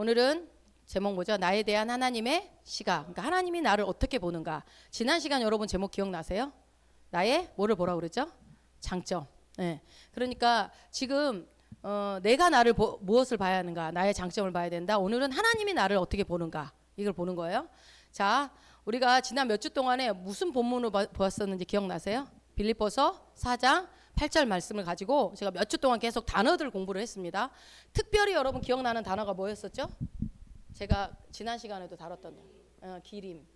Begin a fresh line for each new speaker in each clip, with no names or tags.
오늘은 제목 뭐죠? 나에 대한 하나님의 시각. 그러니까 하나님이 나를 어떻게 보는가. 지난 시간 여러분 제목 기억나세요? 나의 뭐를 보라고 그랬죠? 장점. 네. 그러니까 지금 내가 나를 무엇을 봐야 하는가? 나의 장점을 봐야 된다. 오늘은 하나님이 나를 어떻게 보는가? 이걸 보는 거예요. 자, 우리가 지난 몇 주 동안에 무슨 본문을 보았었는지 기억나세요? 빌립보서 4장 8절 말씀을 가지고 제가 몇 주 동안 계속 단어들 공부를 했습니다. 특별히 여러분 기억나는 단어가 뭐였었죠? 제가 지난 시간에도 다뤘던 기림.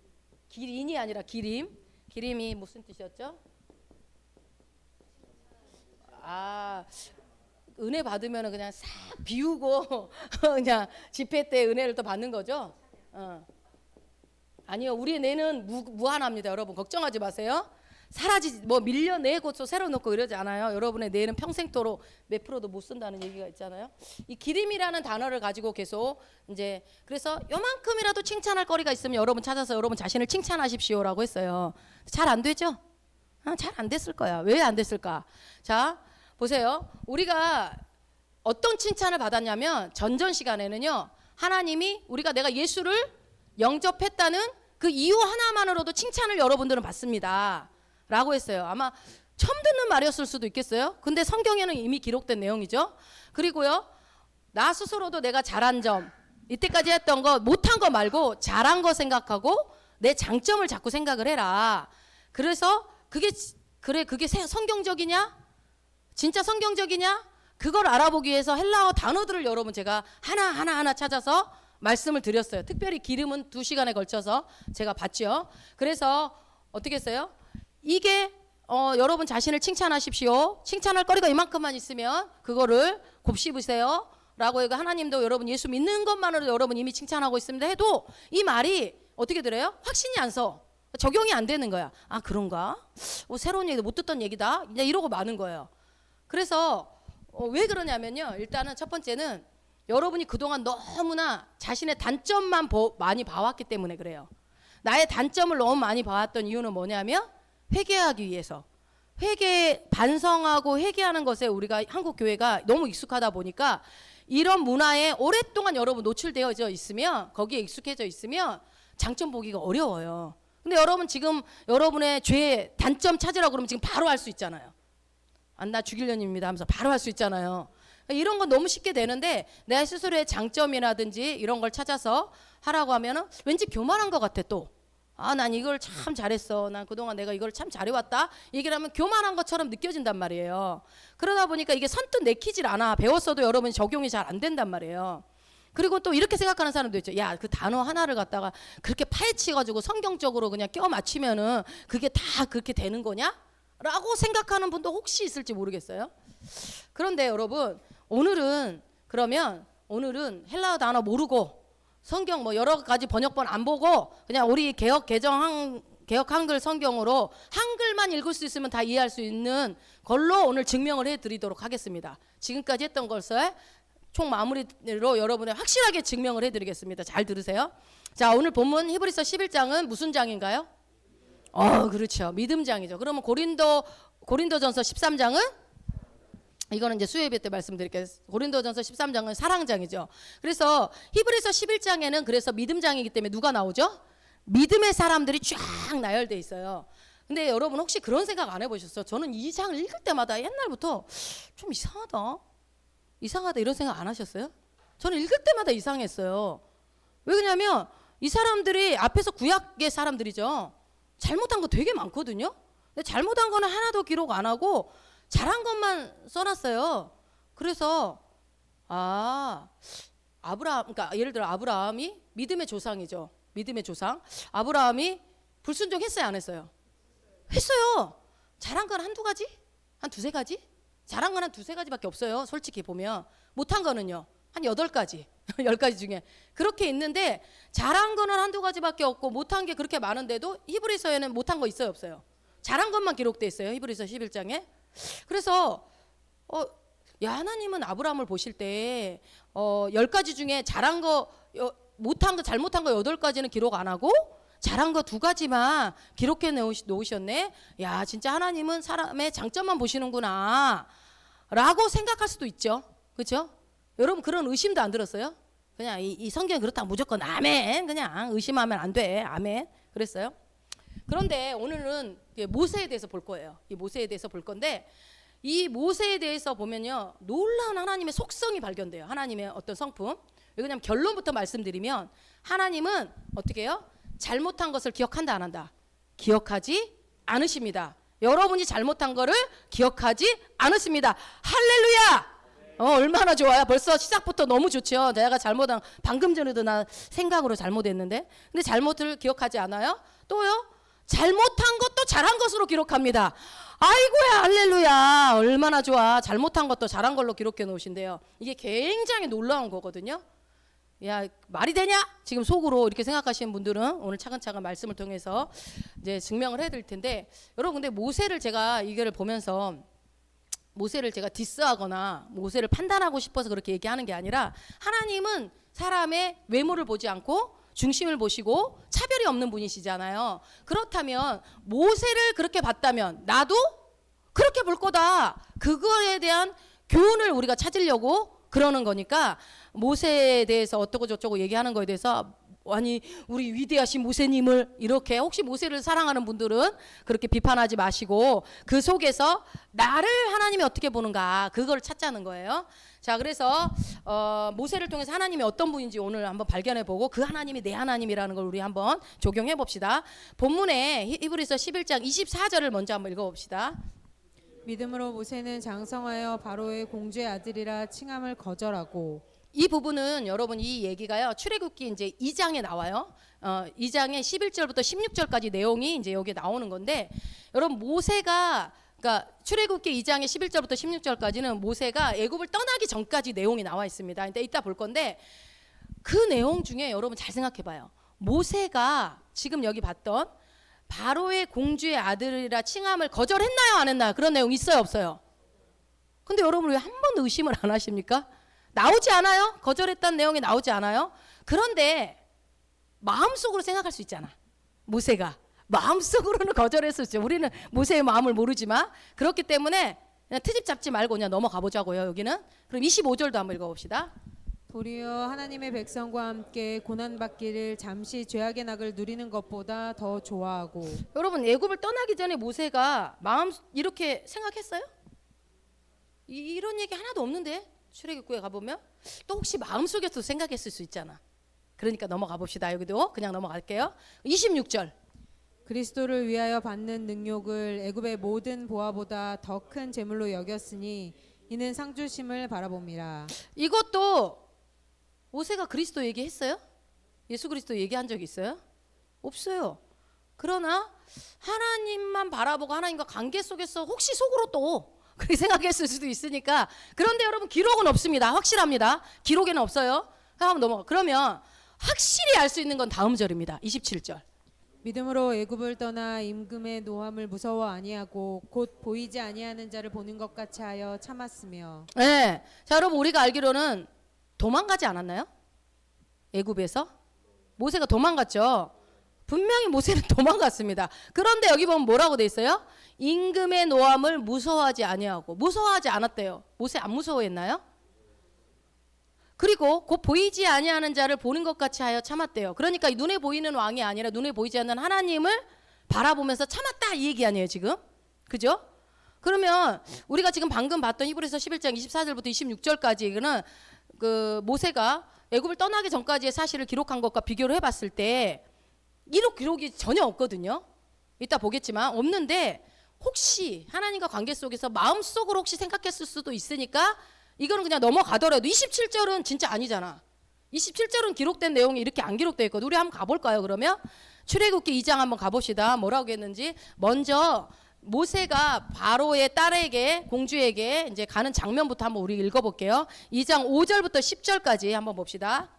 기린이 아니라 기림. 기림이 무슨 뜻이었죠? 은혜 받으면 그냥 싹 비우고 그냥 집회 때 은혜를 또 받는 거죠? 아니요, 우리의 뇌는 무한합니다. 여러분 걱정하지 마세요. 밀려내고 또 새로 넣고 이러지 않아요. 여러분의 뇌는 평생토록 몇 프로도 못 쓴다는 얘기가 있잖아요. 이 기림이라는 단어를 가지고 계속 이제 그래서 요만큼이라도 칭찬할 거리가 있으면 여러분 찾아서 여러분 자신을 칭찬하십시오라고 했어요. 잘 안 되죠? 잘 안 됐을 거야. 왜 안 됐을까? 자, 보세요. 우리가 어떤 칭찬을 받았냐면 전전 시간에는요. 하나님이 내가 예수를 영접했다는 그 이유 하나만으로도 칭찬을 여러분들은 받습니다. 라고 했어요. 아마 처음 듣는 말이었을 수도 있겠어요. 근데 성경에는 이미 기록된 내용이죠. 그리고요. 나 스스로도 내가 잘한 점, 이때까지 했던 거 못한 거 말고 잘한 거 생각하고 내 장점을 자꾸 생각을 해라. 그래서 그게 성경적이냐? 진짜 성경적이냐? 그걸 알아보기 위해서 헬라어 단어들을 여러분 제가 하나하나 찾아서 말씀을 드렸어요. 특별히 기름은 2시간에 걸쳐서 제가 봤죠. 그래서 어떻게 했어요? 이게 여러분 자신을 칭찬하십시오. 칭찬할 거리가 이만큼만 있으면 그거를 곱씹으세요. 라고 해서 하나님도 여러분 예수 믿는 것만으로도 여러분 이미 칭찬하고 있습니다 해도 이 말이 어떻게 들어요? 확신이 안 서. 적용이 안 되는 거야. 아 그런가? 새로운 얘기도 못 듣던 얘기다. 그냥 이러고 마는 거예요. 그래서 왜 그러냐면요. 일단은 첫 번째는 여러분이 그동안 너무나 자신의 단점만 많이 봐왔기 때문에 그래요. 나의 단점을 너무 많이 봐왔던 이유는 뭐냐면 회개하기 위해서. 반성하고 회개하는 것에 우리가 한국 교회가 너무 익숙하다 보니까 이런 문화에 오랫동안 여러분 노출되어져 있으면 거기에 익숙해져 있으면 장점 보기가 어려워요. 근데 여러분 지금 여러분의 죄 단점 찾으라고 그러면 지금 바로 할 수 있잖아요. 나 죽일년입니다 하면서 바로 할 수 있잖아요. 이런 건 너무 쉽게 되는데 내 스스로의 장점이라든지 이런 걸 찾아서 하라고 하면은 왠지 교만한 것 같아 또. 난 이걸 참 잘했어. 난 그동안 내가 이걸 참 잘해왔다. 얘기를 하면 교만한 것처럼 느껴진단 말이에요. 그러다 보니까 이게 선뜻 내키질 않아. 배웠어도 여러분이 적용이 잘 안 된단 말이에요. 그리고 또 이렇게 생각하는 사람도 있죠. 야, 그 단어 하나를 갖다가 그렇게 파헤치가지고 성경적으로 그냥 껴 맞추면은 그게 다 그렇게 되는 거냐? 라고 생각하는 분도 혹시 있을지 모르겠어요. 그런데 여러분 오늘은 헬라어 단어 모르고 성경 여러 가지 번역본 안 보고 그냥 우리 개혁 한글 성경으로 한글만 읽을 수 있으면 다 이해할 수 있는 걸로 오늘 증명을 해드리도록 하겠습니다. 지금까지 했던 것을 총 마무리로 여러분의 확실하게 증명을 해드리겠습니다. 잘 들으세요. 자, 오늘 본문 히브리서 11장은 무슨 장인가요? 그렇죠. 믿음장이죠. 그러면 고린도전서 13장은 이거는 이제 수요예배 때 말씀드릴게요. 고린도전서 13장은 사랑장이죠. 그래서 히브리서 11장에는 그래서 믿음장이기 때문에 누가 나오죠? 믿음의 사람들이 쫙 나열돼 있어요. 근데 여러분 혹시 그런 생각 안 해보셨어요? 저는 이 장을 읽을 때마다 옛날부터 좀 이상하다 이런 생각 안 하셨어요? 저는 읽을 때마다 이상했어요. 왜 그러냐면 이 사람들이 앞에서 구약의 사람들이죠. 잘못한 거 되게 많거든요. 근데 잘못한 거는 하나도 기록 안 하고 잘한 것만 써놨어요. 그래서 그러니까 예를 들어 아브라함이 믿음의 조상이죠. 믿음의 조상. 아브라함이 불순종했어요, 안 했어요? 했어요. 잘한 건 한두 가지? 한 두세 가지? 잘한 건 한 두세 가지밖에 없어요. 솔직히 보면. 못한 거는요. 한 8가지. 10가지 중에. 그렇게 있는데 잘한 거는 한두 가지밖에 없고 못한 게 그렇게 많은데도 히브리서에는 못한 거 있어요, 없어요? 잘한 것만 기록돼 있어요. 히브리서 11장에. 그래서 하나님은 아브라함을 보실 때 10가지 중에 잘한 거 못한 거 잘못한 거 8가지는 기록 안 하고 잘한 거 2가지만 기록해 놓으셨네. 야, 진짜 하나님은 사람의 장점만 보시는구나 라고 생각할 수도 있죠. 그렇죠? 여러분 그런 의심도 안 들었어요? 그냥 이 성경이 그렇다 무조건 아멘. 그냥 의심하면 안 돼. 아멘. 그랬어요. 그런데 오늘은 모세에 대해서 볼 거예요. 이 모세에 대해서 볼 건데 이 모세에 대해서 보면요. 놀라운 하나님의 속성이 발견돼요. 하나님의 어떤 성품. 왜냐하면 결론부터 말씀드리면 하나님은 어떻게 해요? 잘못한 것을 기억한다 안 한다? 기억하지 않으십니다. 여러분이 잘못한 거를 기억하지 않으십니다. 할렐루야! 얼마나 좋아요. 벌써 시작부터 너무 좋죠. 내가 잘못한, 방금 전에도 나 생각으로 잘못했는데, 근데 잘못을 기억하지 않아요. 또요, 잘못한 것도 잘한 것으로 기록합니다. 아이고야, 할렐루야. 얼마나 좋아. 잘못한 것도 잘한 걸로 기록해 놓으신대요. 이게 굉장히 놀라운 거거든요. 야, 말이 되냐? 지금 속으로 이렇게 생각하시는 분들은 오늘 차근차근 말씀을 통해서 이제 증명을 해드릴 텐데, 여러분 근데 모세를 제가 이거를 보면서 모세를 제가 디스하거나 모세를 판단하고 싶어서 그렇게 얘기하는 게 아니라 하나님은 사람의 외모를 보지 않고 중심을 보시고 차별이 없는 분이시잖아요. 그렇다면 모세를 그렇게 봤다면 나도 그렇게 볼 거다. 그거에 대한 교훈을 우리가 찾으려고 그러는 거니까 모세에 대해서 어쩌고 저쩌고 얘기하는 거에 대해서 아니 우리 위대하신 모세님을 이렇게 혹시 모세를 사랑하는 분들은 그렇게 비판하지 마시고 그 속에서 나를 하나님이 어떻게 보는가 그걸 찾자는 거예요. 자, 그래서 모세를 통해서 하나님이 어떤 분인지 오늘 한번 발견해보고 그 하나님이 내 하나님이라는 걸 우리 한번 적용해봅시다. 본문에 히브리서 11장 24절을 먼저 한번 읽어봅시다.
믿음으로 모세는 장성하여 바로의 공주의 아들이라 칭함을 거절하고.
이 부분은 여러분 이 얘기가요 출애굽기 이제 2장에 나와요. 2장의 11절부터 16절까지 내용이 이제 여기 나오는 건데 여러분 모세가 그러니까 출애굽기 2장의 11절부터 16절까지는 모세가 애굽을 떠나기 전까지 내용이 나와 있습니다. 근데 이따 볼 건데 그 내용 중에 여러분 잘 생각해 봐요. 모세가 지금 여기 봤던 바로의 공주의 아들이라 칭함을 거절했나요 안 했나요? 그런 내용 있어요 없어요? 근데 여러분 왜 한 번도 의심을 안 하십니까? 나오지 않아요? 거절했다는 내용이 나오지 않아요? 그런데 마음속으로 생각할 수 있잖아. 모세가 마음속으로는 거절했었죠. 우리는 모세의 마음을 모르지만 그렇기 때문에 그냥 트집 잡지 말고 그냥 넘어가 보자고요. 여기는. 그럼 25절도 한번 읽어봅시다.
도리어 하나님의 백성과 함께 고난받기를 잠시 죄악의 낙을 누리는 것보다 더 좋아하고.
여러분 애굽을 떠나기 전에 모세가 마음 이렇게 생각했어요? 이런 얘기 하나도 없는데 출애굽기에 가보면 또 혹시 마음속에서 생각했을 수 있잖아. 그러니까 넘어가 봅시다. 여기도 그냥 넘어갈게요. 26절.
그리스도를 위하여 받는 능욕을 애굽의 모든 보화보다 더 큰 재물로 여겼으니 이는 상 주심을 바라봅니다.
이것도 모세가 그리스도 얘기했어요? 예수 그리스도 얘기한 적 있어요? 없어요. 그러나 하나님만 바라보고 하나님과 관계 속에서 혹시 속으로 또 그렇게 생각했을 수도 있으니까. 그런데 여러분 기록은 없습니다. 확실합니다. 기록에는 없어요. 한번 넘어가. 그러면 확실히 알 수 있는 건 다음 절입니다. 27절.
믿음으로 애굽을 떠나 임금의 노함을 무서워 아니하고 곧 보이지 아니하는 자를 보는 것 같이 하여 참았으며.
네. 자, 여러분 우리가 알기로는 도망가지 않았나요? 애굽에서 모세가 도망갔죠. 분명히 모세는 도망갔습니다. 그런데 여기 보면 뭐라고 돼 있어요? 임금의 노함을 무서워하지 아니하고. 무서워하지 않았대요. 모세 안 무서워했나요? 그리고 곧 보이지 아니하는 자를 보는 것 같이 하여 참았대요. 그러니까 눈에 보이는 왕이 아니라 눈에 보이지 않는 하나님을 바라보면서 참았다 이 얘기 아니에요 지금? 그죠? 그러면 우리가 지금 방금 봤던 히브리서 11장 24절부터 26절까지는 그 모세가 애굽을 떠나기 전까지의 사실을 기록한 것과 비교를 해봤을 때 이런 기록이 전혀 없거든요. 이따 보겠지만 없는데 혹시 하나님과 관계 속에서 마음속으로 혹시 생각했을 수도 있으니까 이거는 그냥 넘어가더라도 27절은 진짜 아니잖아. 27절은 기록된 내용이 이렇게 안 기록되어 있거든. 우리 한번 가볼까요 그러면? 출애굽기 2장 한번 가봅시다. 뭐라고 했는지. 먼저 모세가 바로의 딸에게 공주에게 이제 가는 장면부터 한번 우리 읽어볼게요. 2장 5절부터 10절까지 한번 봅시다.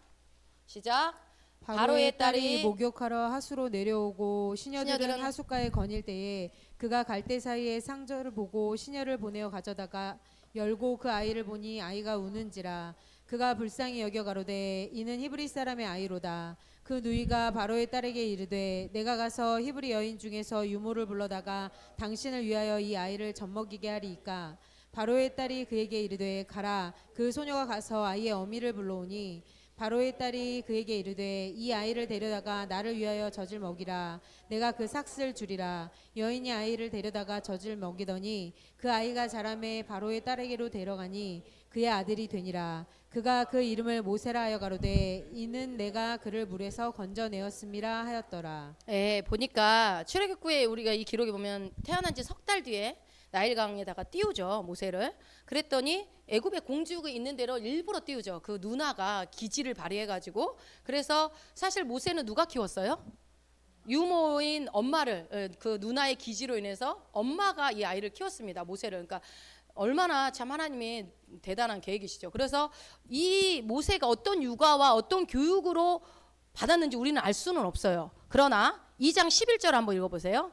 시작.
바로의 딸이 목욕하러 하수로 내려오고 시녀들은 하수가에 거닐 때에 그가 갈대 사이에 상저를 보고 시녀를 보내어 가져다가 열고 그 아이를 보니 아이가 우는지라. 그가 불쌍히 여겨 가로되 이는 히브리 사람의 아이로다. 그 누이가 바로의 딸에게 이르되 내가 가서 히브리 여인 중에서 유모를 불러다가 당신을 위하여 이 아이를 젖먹이게 하리이까. 바로의 딸이 그에게 이르되 가라. 그 소녀가 가서 아이의 어미를 불러오니 바로의 딸이 그에게 이르되 이 아이를 데려다가 나를 위하여 젖을 먹이라. 내가 그 삭슬 주리라. 여인이 아이를 데려다가 젖을 먹이더니 그 아이가 자라매 바로의 딸에게로 데려가니 그의 아들이 되니라. 그가 그 이름을 모세라 하여 가로되 이는 내가 그를 물에서 건져내었음이라 하였더라.
예, 보니까 출애굽기에 우리가 이 기록에 보면 태어난 지 석 달 뒤에 나일강에다가 띄우죠, 모세를. 그랬더니 애굽의 공주가 있는 대로 일부러 띄우죠. 그 누나가 기지를 발휘해 가지고. 그래서 사실 모세는 누가 키웠어요? 유모인 엄마를, 그 누나의 기지로 인해서 엄마가 이 아이를 키웠습니다, 모세를. 그러니까 얼마나 참 하나님이 대단한 계획이시죠. 그래서 이 모세가 어떤 육아와 어떤 교육으로 받았는지 우리는 알 수는 없어요. 그러나 2장 11절 한번 읽어보세요.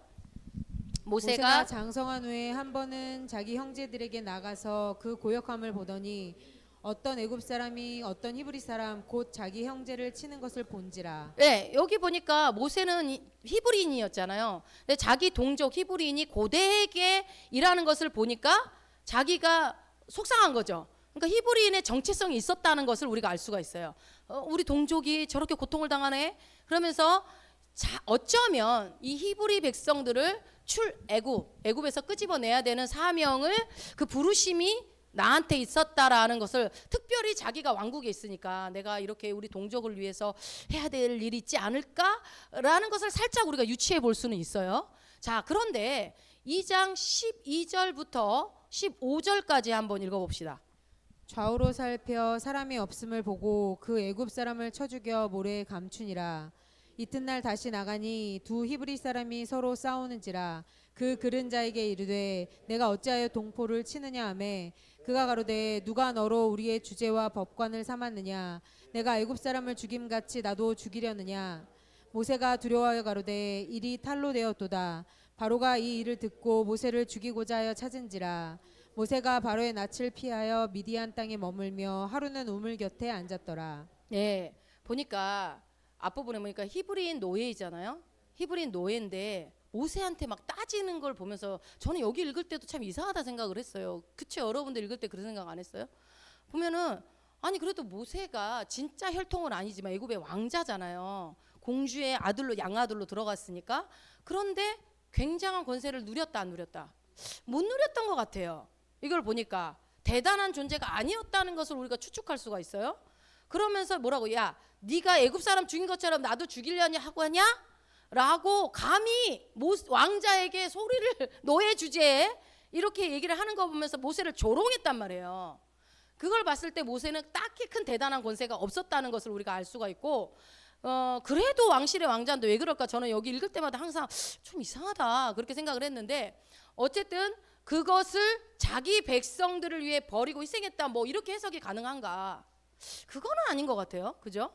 모세가 장성한 후에 한 번은 자기 형제들에게 나가서 그 고역함을 보더니 어떤 애굽 사람이 어떤 히브리 사람 곧 자기 형제를 치는 것을 본지라.
네, 여기 보니까 모세는 히브리인이었잖아요. 근데 자기 동족 히브리인이 고대에게 일하는 것을 보니까 자기가 속상한 거죠. 그러니까 히브리인의 정체성이 있었다는 것을 우리가 알 수가 있어요. 우리 동족이 저렇게 고통을 당하네. 그러면서 어쩌면 이 히브리 백성들을 애굽에서 끄집어내야 되는 사명을, 그 부르심이 나한테 있었다라는 것을, 특별히 자기가 왕국에 있으니까 내가 이렇게 우리 동족을 위해서 해야 될 일이 있지 않을까라는 것을 살짝 우리가 유추해 볼 수는 있어요. 자, 그런데 2장 12절부터 15절까지 한번 읽어봅시다.
좌우로 살펴 사람이 없음을 보고 그 애굽 사람을 쳐 죽여 모래에 감추니라. 이튿날 다시 나가니 두 히브리 사람이 서로 싸우는지라. 그 그른 자에게 이르되 내가 어찌하여 동포를 치느냐 하매 그가 가로되 누가 너로 우리의 주제와 법관을 삼았느냐. 내가 애굽 사람을 죽임같이 나도 죽이려느냐. 모세가 두려워하여 가로되 일이 탈로 되었도다. 바로가 이 일을 듣고 모세를 죽이고자 하여 찾은지라. 모세가 바로의 낯을 피하여 미디안 땅에 머물며 하루는 우물 곁에 앉았더라.
네, 보니까 앞부분에 보니까 히브리인 노예이잖아요. 히브리인 노예인데 모세한테 막 따지는 걸 보면서 저는 여기 읽을 때도 참 이상하다 생각을 했어요. 그쵸? 여러분들 읽을 때 그런 생각 안 했어요? 보면은 아니 그래도 모세가 진짜 혈통은 아니지만 애굽의 왕자잖아요. 공주의 아들로, 양아들로 들어갔으니까. 그런데 굉장한 권세를 누렸다 안 누렸다? 못 누렸던 것 같아요. 이걸 보니까 대단한 존재가 아니었다는 것을 우리가 추측할 수가 있어요. 그러면서 뭐라고, 야 네가 애굽 사람 죽인 것처럼 나도 죽이려냐 하고 하냐? 라고 감히 왕자에게 소리를 노예 주제에 이렇게 얘기를 하는 거 보면서 모세를 조롱했단 말이에요. 그걸 봤을 때 모세는 딱히 큰 대단한 권세가 없었다는 것을 우리가 알 수가 있고, 그래도 왕실의 왕자인데 왜 그럴까? 저는 여기 읽을 때마다 항상 좀 이상하다 그렇게 생각을 했는데, 어쨌든 그것을 자기 백성들을 위해 버리고 희생했다, 뭐 이렇게 해석이 가능한가? 그거는 아닌 것 같아요. 그죠?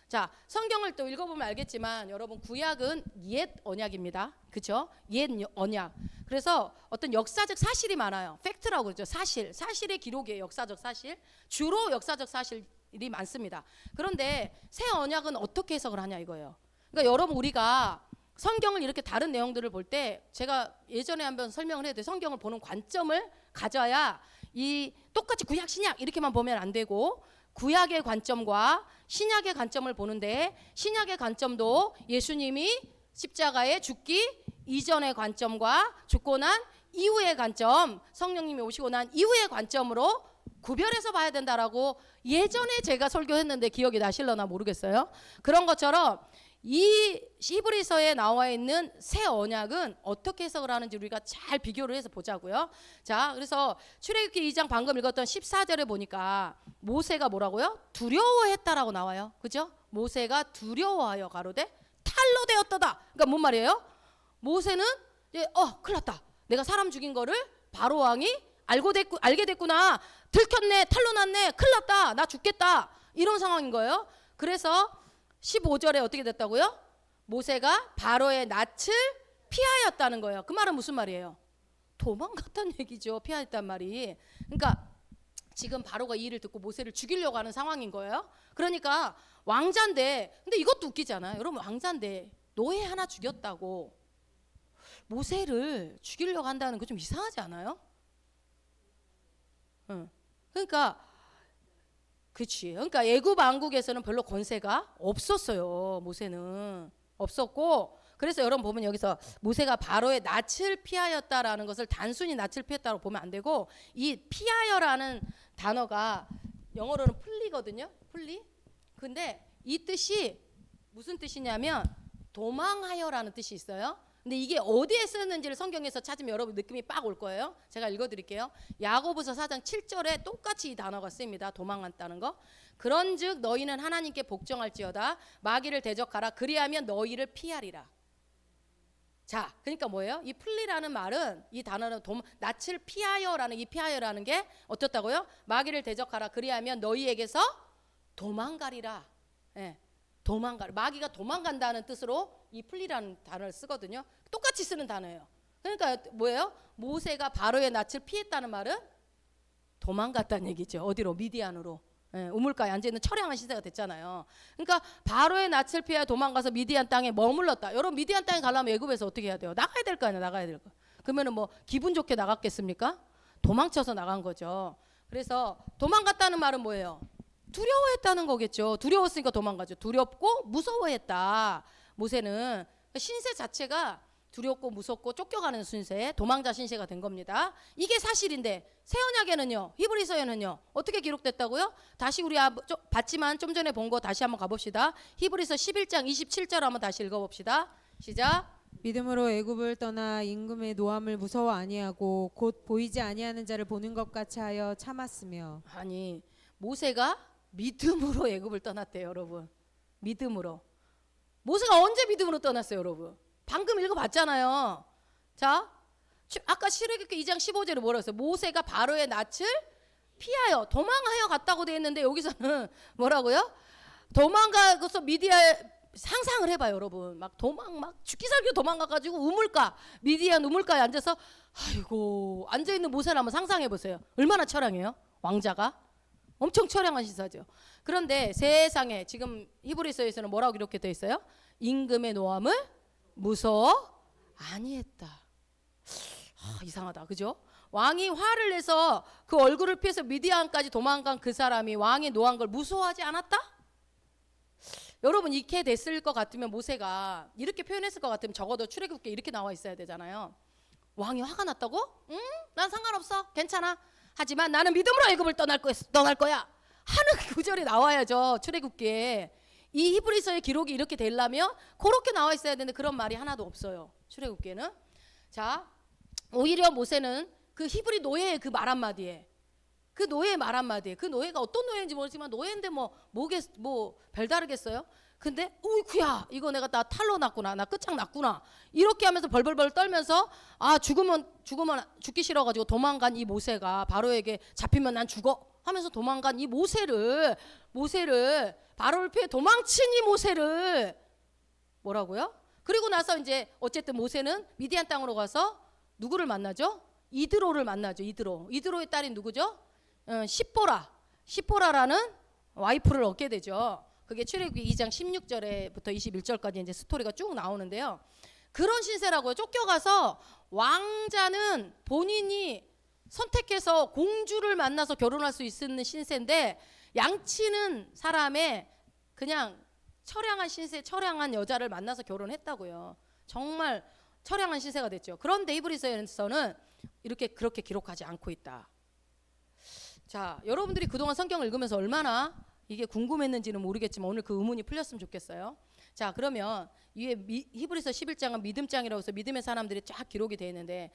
자, 성경을 또 읽어보면 알겠지만 여러분, 구약은 옛 언약입니다. 그죠? 옛 언약. 그래서 어떤 역사적 사실이 많아요. 팩트라고 그러죠. 사실의 기록이에요. 역사적 사실. 주로 역사적 사실이 많습니다. 그런데 새 언약은 어떻게 해석을 하냐 이거예요. 그러니까 여러분, 우리가 성경을 이렇게 다른 내용들을 볼 때, 제가 예전에 한번 설명을 했는데 성경을 보는 관점을 가져야, 이 똑같이 구약 신약 이렇게만 보면 안 되고 구약의 관점과 신약의 관점을 보는데, 신약의 관점도 예수님이 십자가에 죽기 이전의 관점과 죽고 난 이후의 관점, 성령님이 오시고 난 이후의 관점으로 구별해서 봐야 된다라고 예전에 제가 설교했는데 기억이 나실려나 모르겠어요. 그런 것처럼 이 히브리서에 나와 있는 새 언약은 어떻게 해석을 하는지 우리가 잘 비교를 해서 보자고요. 자, 그래서 출애굽기 2장 방금 읽었던 14절에 보니까 모세가 뭐라고요? 두려워했다라고 나와요. 그죠? 모세가 두려워하여 가로되 탈로 되었도다. 그러니까 뭔 말이에요? 모세는 이제 큰일 났다. 내가 사람 죽인 거를 바로 왕이 알게 됐구나. 들켰네. 탈로 났네. 큰일 났다. 나 죽겠다. 이런 상황인 거예요. 그래서 15절에 어떻게 됐다고요? 모세가 바로의 낯을 피하였다는 거예요. 그 말은 무슨 말이에요? 도망갔다는 얘기죠. 피하였단 말이. 그러니까 지금 바로가 이 일을 듣고 모세를 죽이려고 하는 상황인 거예요. 그러니까 왕자인데, 근데 이것도 웃기잖아요. 여러분, 왕자인데 노예 하나 죽였다고 모세를 죽이려고 한다는 거 좀 이상하지 않아요? 그러니까 그렇지. 그러니까 애굽 왕국에서는 별로 권세가 없었어요. 모세는 없었고, 그래서 여러분 보면 여기서 모세가 바로의 낯을 피하였다라는 것을 단순히 낯을 피했다고 보면 안 되고, 이 피하여라는 단어가 영어로는 플리거든요. 플리. 근데 이 뜻이 무슨 뜻이냐면 도망하여라는 뜻이 있어요. 근데 이게 어디에 쓰였는지를 성경에서 찾으면 여러분 느낌이 빡 올 거예요. 제가 읽어드릴게요. 야고보서 4장 7절에 똑같이 이 단어가 쓰입니다. 도망갔다는 거. 그런즉 너희는 하나님께 복종할지어다. 마귀를 대적하라. 그리하면 너희를 피하리라. 자, 그러니까 뭐예요? 이 플리라는 말은, 이 단어는 낯을 피하여라는, 이 피하여라는 게 어떻다고요? 마귀를 대적하라. 그리하면 너희에게서 도망가리라. 예, 도망가. 마귀가 도망간다는 뜻으로 이 플리라는 단어를 쓰거든요. 똑같이 쓰는 단어예요. 그러니까 뭐예요? 모세가 바로의 낯을 피했다는 말은 도망갔다는 얘기죠. 어디로? 미디안으로. 예, 우물가에 앉아있는 처량한 신세가 됐잖아요. 그러니까 바로의 낯을 피해 도망가서 미디안 땅에 머물렀다. 여러분 미디안 땅에 가려면 애굽에서 어떻게 해야 돼요? 나가야 될 거 아니에요. 나가야 될 거. 그러면은 뭐 기분 좋게 나갔겠습니까? 도망쳐서 나간 거죠. 그래서 도망갔다는 말은 뭐예요? 두려워했다는 거겠죠. 두려웠으니까 도망가죠. 두렵고 무서워했다. 모세는 신세 자체가 두렵고 무섭고 쫓겨가는 신세, 도망자 신세가 된 겁니다. 이게 사실인데 새 언약에는요, 히브리서에는요 어떻게 기록됐다고요? 다시 우리 봤지만 좀 전에 본 거 다시 한번 가봅시다. 히브리서 11장 27절 한번 다시 읽어봅시다. 시작.
믿음으로 애굽을 떠나 임금의 노함을 무서워 아니하고 곧 보이지 아니하는 자를 보는 것 같이 하여 참았으며.
아니 모세가 믿음으로 애굽을 떠났대요, 여러분. 믿음으로. 모세가 언제 믿음으로 떠났어요, 여러분? 방금 읽어봤잖아요. 자, 아까 출애굽기 2장 15절에 뭐라고 했어요? 모세가 바로의 낯을 피하여 도망하여 갔다고 돼 있는데 여기서는 뭐라고요? 도망가서 상상을 해봐요, 여러분. 막 죽기 살기 도망가가지고 미디안 우물가에 앉아서 아이고 앉아있는 모세를 한번 상상해 보세요. 얼마나 처량해요, 왕자가? 엄청 처량한 시사죠. 그런데 세상에 지금 히브리서에서는 뭐라고 기록해 돼 있어요? 임금의 노함을 무서워 아니했다. 이상하다, 그죠? 왕이 화를 내서 그 얼굴을 피해서 미디안까지 도망간 그 사람이 왕이 노한 걸 무서워하지 않았다? 여러분 이렇게 됐을 것 같으면 모세가 이렇게 표현했을 것 같으면 적어도 출애굽기에 이렇게 나와 있어야 되잖아요. 왕이 화가 났다고? 응? 난 상관없어. 괜찮아. 하지만 나는 믿음으로 애굽을 떠날 거야 하는 구절이 나와야죠. 출애굽기에. 이 히브리서의 기록이 이렇게 되려면 그렇게 나와 있어야 되는데 그런 말이 하나도 없어요, 출애굽기에는. 자, 오히려 모세는 그 히브리 노예의 그 말 한마디에, 그 노예의 말 한마디에, 그 노예가 어떤 노예인지 모르지만 노예인데 뭐 별다르겠어요? 근데 우이쿠야 이거 내가 나 탈로 났구나, 나 끝장 났구나, 이렇게 하면서 벌벌벌 떨면서 죽으면 죽기 싫어가지고 도망간 이 모세가, 바로에게 잡히면 난 죽어 하면서 도망간 이 모세를 바로를 피해 도망친 이 모세를 뭐라고요? 그리고 나서 이제 어쨌든 모세는 미디안 땅으로 가서 누구를 만나죠? 이드로를 만나죠. 이드로의 딸이 누구죠? 시포라라는 와이프를 얻게 되죠. 그게 출애굽기 2장 16절에부터 21절까지 이제 스토리가 쭉 나오는데요. 그런 신세라고요. 쫓겨가서 왕자는 본인이 선택해서 공주를 만나서 결혼할 수 있는 신세인데 양치는 사람의 그냥 처량한 신세, 처량한 여자를 만나서 결혼했다고요. 정말 처량한 신세가 됐죠. 그런데 히브리서에서는 그렇게 기록하지 않고 있다. 자, 여러분들이 그동안 성경을 읽으면서 얼마나 이게 궁금했는지는 모르겠지만 오늘 그 의문이 풀렸으면 좋겠어요. 자, 그러면 위에 히브리서 11장은 믿음장이라고 해서 믿음의 사람들이 쫙 기록이 되어 있는데,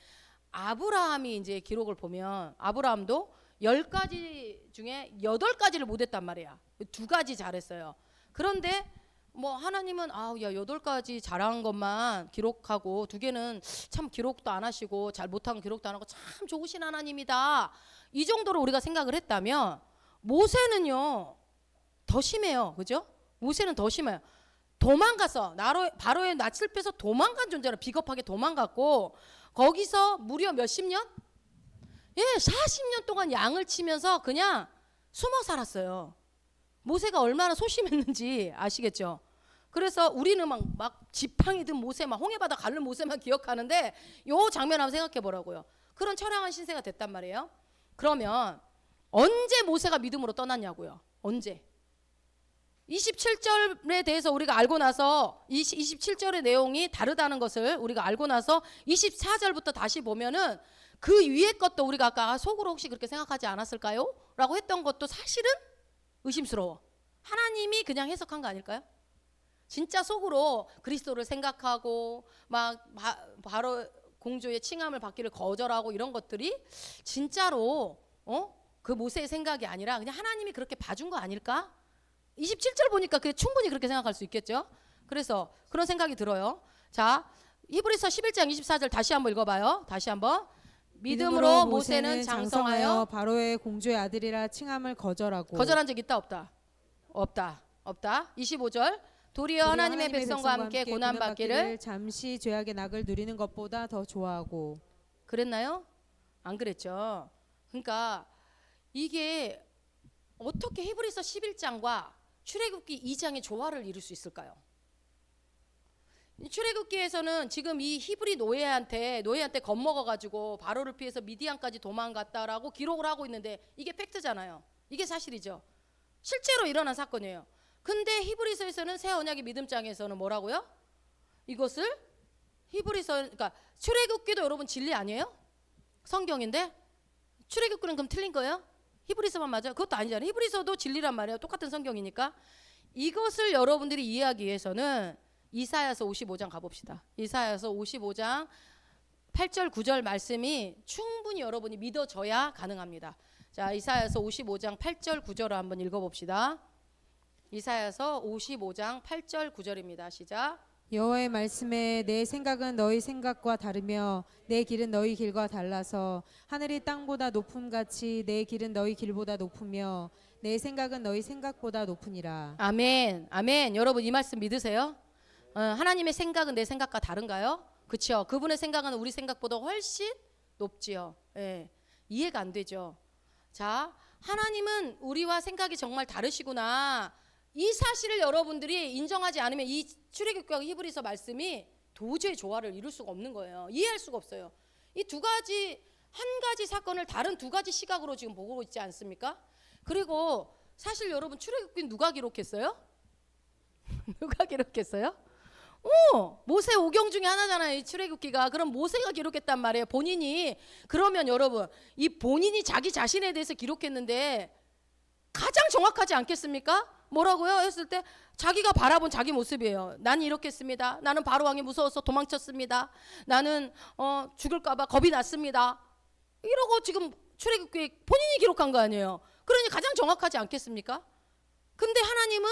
아브라함이 이제 기록을 보면 아브라함도 10가지 중에 8가지를 못했단 말이야. 2가지 잘했어요. 그런데 뭐 하나님은 8가지 잘한 것만 기록하고 2개는 참 기록도 안 하시고 잘 못한 기록도 안 하고 참 좋으신 하나님이다, 이 정도로 우리가 생각을 했다면 모세는요 더 심해요. 그죠? 모세는 더 심해요. 도망가서 바로의 낯을 빼서 도망간 존재로 비겁하게 도망갔고, 거기서 무려 몇십 년? 40년 동안 양을 치면서 그냥 숨어 살았어요. 모세가 얼마나 소심했는지 아시겠죠? 그래서 우리는 막 지팡이 든 모세, 막 홍해바다 가는 모세만 기억하는데 요 장면 한번 생각해 보라고요. 그런 처량한 신세가 됐단 말이에요. 그러면 언제 모세가 믿음으로 떠났냐고요? 언제? 27절에 대해서 우리가 알고 나서 27절의 내용이 다르다는 것을 우리가 알고 나서 24절부터 다시 보면은 그 위에 것도 우리가 아까 속으로 혹시 그렇게 생각하지 않았을까요? 라고 했던 것도 사실은 의심스러워. 하나님이 그냥 해석한 거 아닐까요? 진짜 속으로 그리스도를 생각하고 막 바로 공주의 칭함을 받기를 거절하고 이런 것들이 진짜로 그 모세의 생각이 아니라 그냥 하나님이 그렇게 봐준 거 아닐까? 27절 보니까 그게 충분히 그렇게 생각할 수 있겠죠. 그래서 그런 생각이 들어요. 자, 히브리서 11장 24절 다시 한번 읽어봐요. 다시 한번. 믿음으로 모세는 장성하여
바로의 공주의 아들이라 칭함을 거절하고.
거절한 적 있다 없다? 없다. 25절. 도리어 하나님의 백성과 함께 고난 받기를
잠시 죄악의 낙을 누리는 것보다 더 좋아하고.
그랬나요? 안 그랬죠. 그러니까 이게 어떻게 히브리서 11장과 출애굽기 2장의 조화를 이룰 수 있을까요? 출애굽기에서는 지금 이 히브리 노예한테 겁먹어가지고 바로를 피해서 미디안까지 도망갔다라고 기록을 하고 있는데 이게 팩트잖아요. 이게 사실이죠. 실제로 일어난 사건이에요. 근데 히브리서에서는 새 언약의 믿음장에서는 뭐라고요? 이것을 그러니까 출애굽기도 여러분 진리 아니에요? 성경인데 출애굽기는 그럼 틀린 거예요? 히브리서만 맞아요? 그것도 아니잖아요. 히브리서도 진리란 말이에요. 똑같은 성경이니까. 이것을 여러분들이 이해하기 위해서는 이사야서 55장 가봅시다. 이사야서 55장 8절 9절 말씀이 충분히 여러분이 믿어져야 가능합니다. 자, 이사야서 55장 8절 9절을 한번 읽어봅시다. 이사야서 55장 8절 9절입니다. 시작.
여호와의 말씀에 내 생각은 너희 생각과 다르며 내 길은 너희 길과 달라서 하늘이 땅보다 높음같이 내 길은 너희 길보다 높으며 내 생각은 너희 생각보다 높으니라.
아멘. 아멘. 여러분 이 말씀 믿으세요? 하나님의 생각은 내 생각과 다른가요? 그렇죠. 그분의 생각은 우리 생각보다 훨씬 높지요. 예. 이해가 안 되죠. 자, 하나님은 우리와 생각이 정말 다르시구나. 이 사실을 여러분들이 인정하지 않으면 이 출애굽기와 히브리서 말씀이 도저히 조화를 이룰 수가 없는 거예요. 이해할 수가 없어요. 이 두 가지, 한 가지 사건을 다른 두 가지 시각으로 지금 보고 있지 않습니까? 그리고 사실 여러분 출애굽기는 누가 기록했어요? 누가 기록했어요? 모세 오경 중에 하나잖아요. 이 출애굽기가. 그럼 모세가 기록했단 말이에요. 본인이. 그러면 여러분 이 본인이 자기 자신에 대해서 기록했는데 가장 정확하지 않겠습니까? 뭐라고요? 했을 때 자기가 바라본 자기 모습이에요. 나는 이렇게 했습니다. 나는 바로 왕이 무서워서 도망쳤습니다. 나는 죽을까 봐 겁이 났습니다. 이러고 지금 출애굽기에 본인이 기록한 거 아니에요. 그러니 가장 정확하지 않겠습니까? 근데 하나님은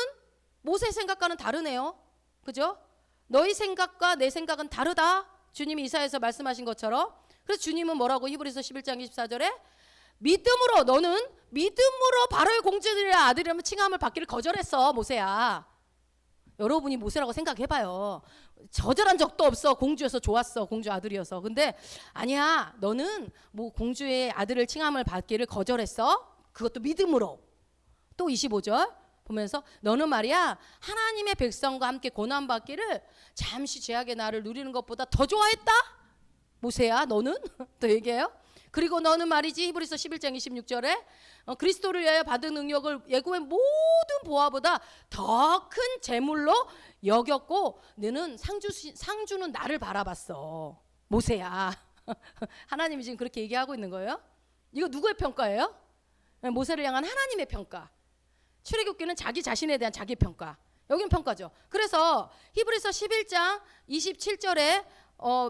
모세 생각과는 다르네요. 그죠? 너희 생각과 내 생각은 다르다. 주님이 이사야에서 말씀하신 것처럼. 그래서 주님은 뭐라고 히브리서 11장 24절에 믿음으로 너는 믿음으로 바로의 공주들의 아들이라면 칭함을 받기를 거절했어. 모세야. 여러분이 모세라고 생각해봐요. 거절한 적도 없어. 공주여서 좋았어. 공주 아들이어서. 근데 아니야. 너는 뭐 공주의 아들을 칭함을 받기를 거절했어. 그것도 믿음으로. 또 25절 보면서 너는 말이야 하나님의 백성과 함께 고난받기를 잠시 죄악의 날을 누리는 것보다 더 좋아했다. 모세야 너는 또 얘기해요. 그리고 너는 말이지 히브리서 11장 26절에 그리스도를 위하여 받은 능력을 예고의 모든 보화보다 더 큰 재물로 여겼고 너는 상주는 나를 바라봤어. 모세야. 하나님이 지금 그렇게 얘기하고 있는 거예요. 이거 누구의 평가예요? 모세를 향한 하나님의 평가. 출애굽기는 자기 자신에 대한 자기 평가. 여기는 평가죠. 그래서 히브리서 11장 27절에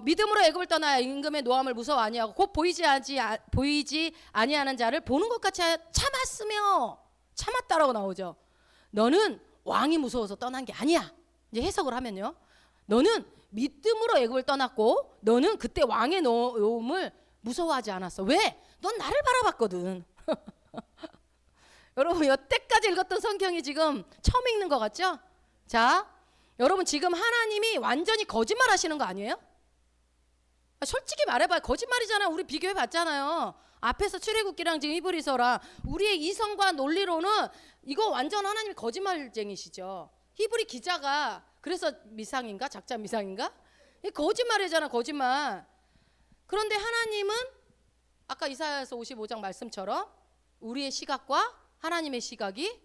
믿음으로 애굽을 떠나 임금의 노함을 무서워 아니하고 곧 보이지 아니하는 자를 보는 것 같이 참았으며 참았다라고 나오죠. 너는 왕이 무서워서 떠난 게 아니야. 이제 해석을 하면요. 너는 믿음으로 애굽을 떠났고 너는 그때 왕의 노함을 무서워하지 않았어. 왜? 넌 나를 바라봤거든. 여러분 여태까지 읽었던 성경이 지금 처음 읽는 것 같죠? 자, 여러분 지금 하나님이 완전히 거짓말 하시는 거 아니에요? 솔직히 말해봐요. 거짓말이잖아요. 우리 비교해 봤잖아요. 앞에서 출애굽기랑 지금 히브리서랑 우리의 이성과 논리로는 이거 완전 하나님이 거짓말쟁이시죠. 히브리 기자가 그래서 미상인가? 작자 미상인가? 거짓말이잖아. 거짓말. 그런데 하나님은 아까 이사야서 55장 말씀처럼 우리의 시각과 하나님의 시각이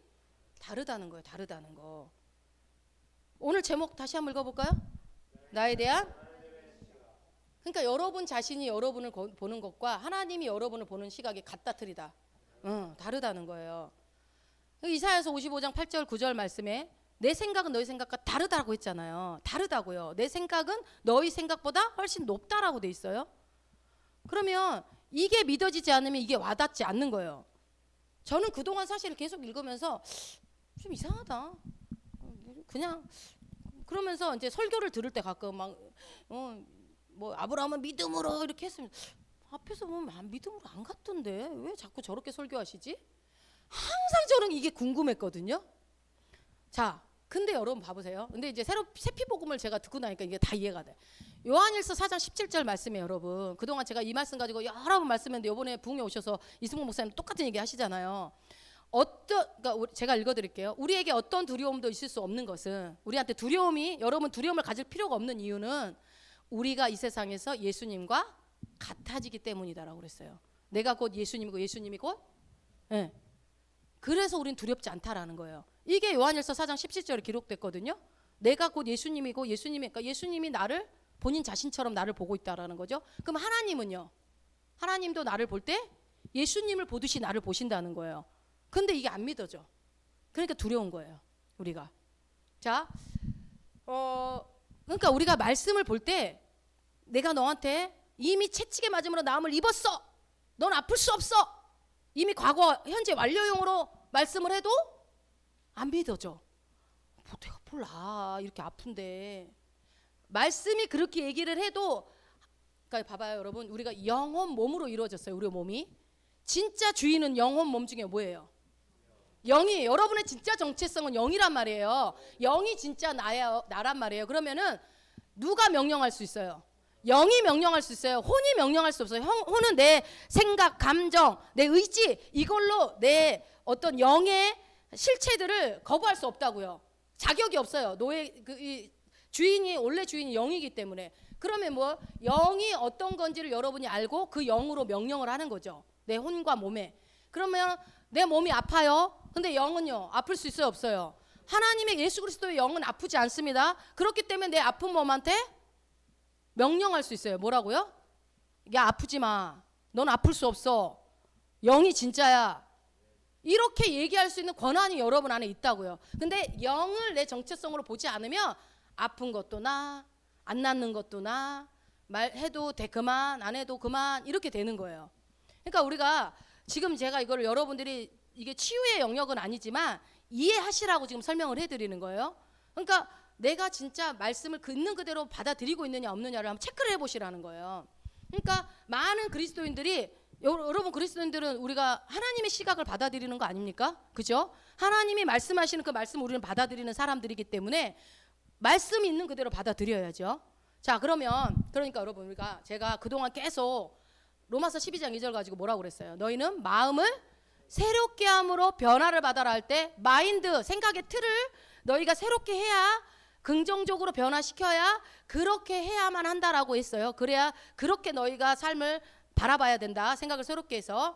다르다는 거예요. 다르다는 거. 오늘 제목 다시 한번 읽어볼까요? 나에 대한. 그러니까 여러분 자신이 여러분을 보는 것과 하나님이 여러분을 보는 시각이 같다 틀리다. 다르다는 거예요. 이사야서 55장 8절 9절 말씀에 내 생각은 너희 생각과 다르다고 했잖아요. 다르다고요. 내 생각은 너희 생각보다 훨씬 높다라고 돼 있어요. 그러면 이게 믿어지지 않으면 이게 와닿지 않는 거예요. 저는 그동안 사실 계속 읽으면서 좀 이상하다. 그냥 그러면서 이제 설교를 들을 때 가끔 막 뭐 아브라함은 믿음으로 이렇게 했으면 앞에서 보면 믿음으로 안 갔던데 왜 자꾸 저렇게 설교하시지? 항상 저는 이게 궁금했거든요. 자, 근데 여러분 봐보세요. 근데 이제 새피복음을 제가 듣고 나니까 이게 다 이해가 돼. 요한일서 4장 17절 말씀에 여러분 그동안 제가 이 말씀 가지고 여러 번 말씀했는데 이번에 부흥에 오셔서 이승복 목사님 똑같은 얘기 하시잖아요. 그러니까 제가 읽어드릴게요. 우리에게 어떤 두려움도 있을 수 없는 것은 우리한테 여러분 두려움을 가질 필요가 없는 이유는 우리가 이 세상에서 예수님과 같아지기 때문이다라고 그랬어요. 내가 곧 예수님이고 예수님이 곧 네. 그래서 우린 두렵지 않다라는 거예요. 이게 요한일서 4장 17절에 기록됐거든요. 내가 곧 예수님이고 그러니까 예수님이 나를 본인 자신처럼 나를 보고 있다라는 거죠. 그럼 하나님은요? 하나님도 나를 볼 때 예수님을 보듯이 나를 보신다는 거예요. 근데 이게 안 믿어져. 그러니까 두려운 거예요. 우리가. 자, 그러니까 우리가 말씀을 볼 때 내가 너한테 이미 채찍에 맞음으로 나음을 입었어. 넌 아플 수 없어. 이미 과거 현재 완료형으로 말씀을 해도 안 믿어져. 뭐 내가 몰라 이렇게 아픈데 말씀이 그렇게 얘기를 해도 그러니까 봐봐요 여러분 우리가 영혼 몸으로 이루어졌어요. 우리 몸이 진짜 주인은 영혼 몸 중에 뭐예요? 영이 여러분의 진짜 정체성은 영이란 말이에요. 영이 진짜 나란 말이에요. 그러면은 누가 명령할 수 있어요? 영이 명령할 수 있어요. 혼이 명령할 수 없어요. 혼은 내 생각, 감정, 내 의지 이걸로 내 어떤 영의 실체들을 거부할 수 없다고요. 자격이 없어요. 주인이 원래 주인이 영이기 때문에. 그러면 뭐 영이 어떤 건지를 여러분이 알고 그 영으로 명령을 하는 거죠. 내 혼과 몸에. 그러면 내 몸이 아파요. 근데 영은요 아플 수 있어요 없어요? 하나님의 예수 그리스도의 영은 아프지 않습니다. 그렇기 때문에 내 아픈 몸한테 명령할 수 있어요. 뭐라고요? 야 아프지 마. 넌 아플 수 없어. 영이 진짜야. 이렇게 얘기할 수 있는 권한이 여러분 안에 있다고요. 근데 영을 내 정체성으로 보지 않으면 아픈 것도 나, 안 낫는 것도 나, 말해도 돼 그만, 안 해도 그만 이렇게 되는 거예요. 그러니까 우리가 지금 제가 이거를 여러분들이 이게 치유의 영역은 아니지만 이해하시라고 지금 설명을 해드리는 거예요. 그러니까 내가 진짜 말씀을 있는 그대로 받아들이고 있느냐 없느냐를 한번 체크를 해보시라는 거예요. 그러니까 많은 그리스도인들이 여러분 그리스도인들은 우리가 하나님의 시각을 받아들이는 거 아닙니까? 그죠? 하나님이 말씀하시는 그 말씀을 우리는 받아들이는 사람들이기 때문에 말씀이 있는 그대로 받아들여야죠. 자 그러니까 여러분 제가 그동안 계속 로마서 12장 2절 가지고 뭐라고 그랬어요? 너희는 마음을 새롭게 함으로 변화를 받아라 할 때 마인드 생각의 틀을 너희가 새롭게 해야 긍정적으로 변화시켜야 그렇게 해야만 한다라고 했어요. 그래야 그렇게 너희가 삶을 바라봐야 된다. 생각을 새롭게 해서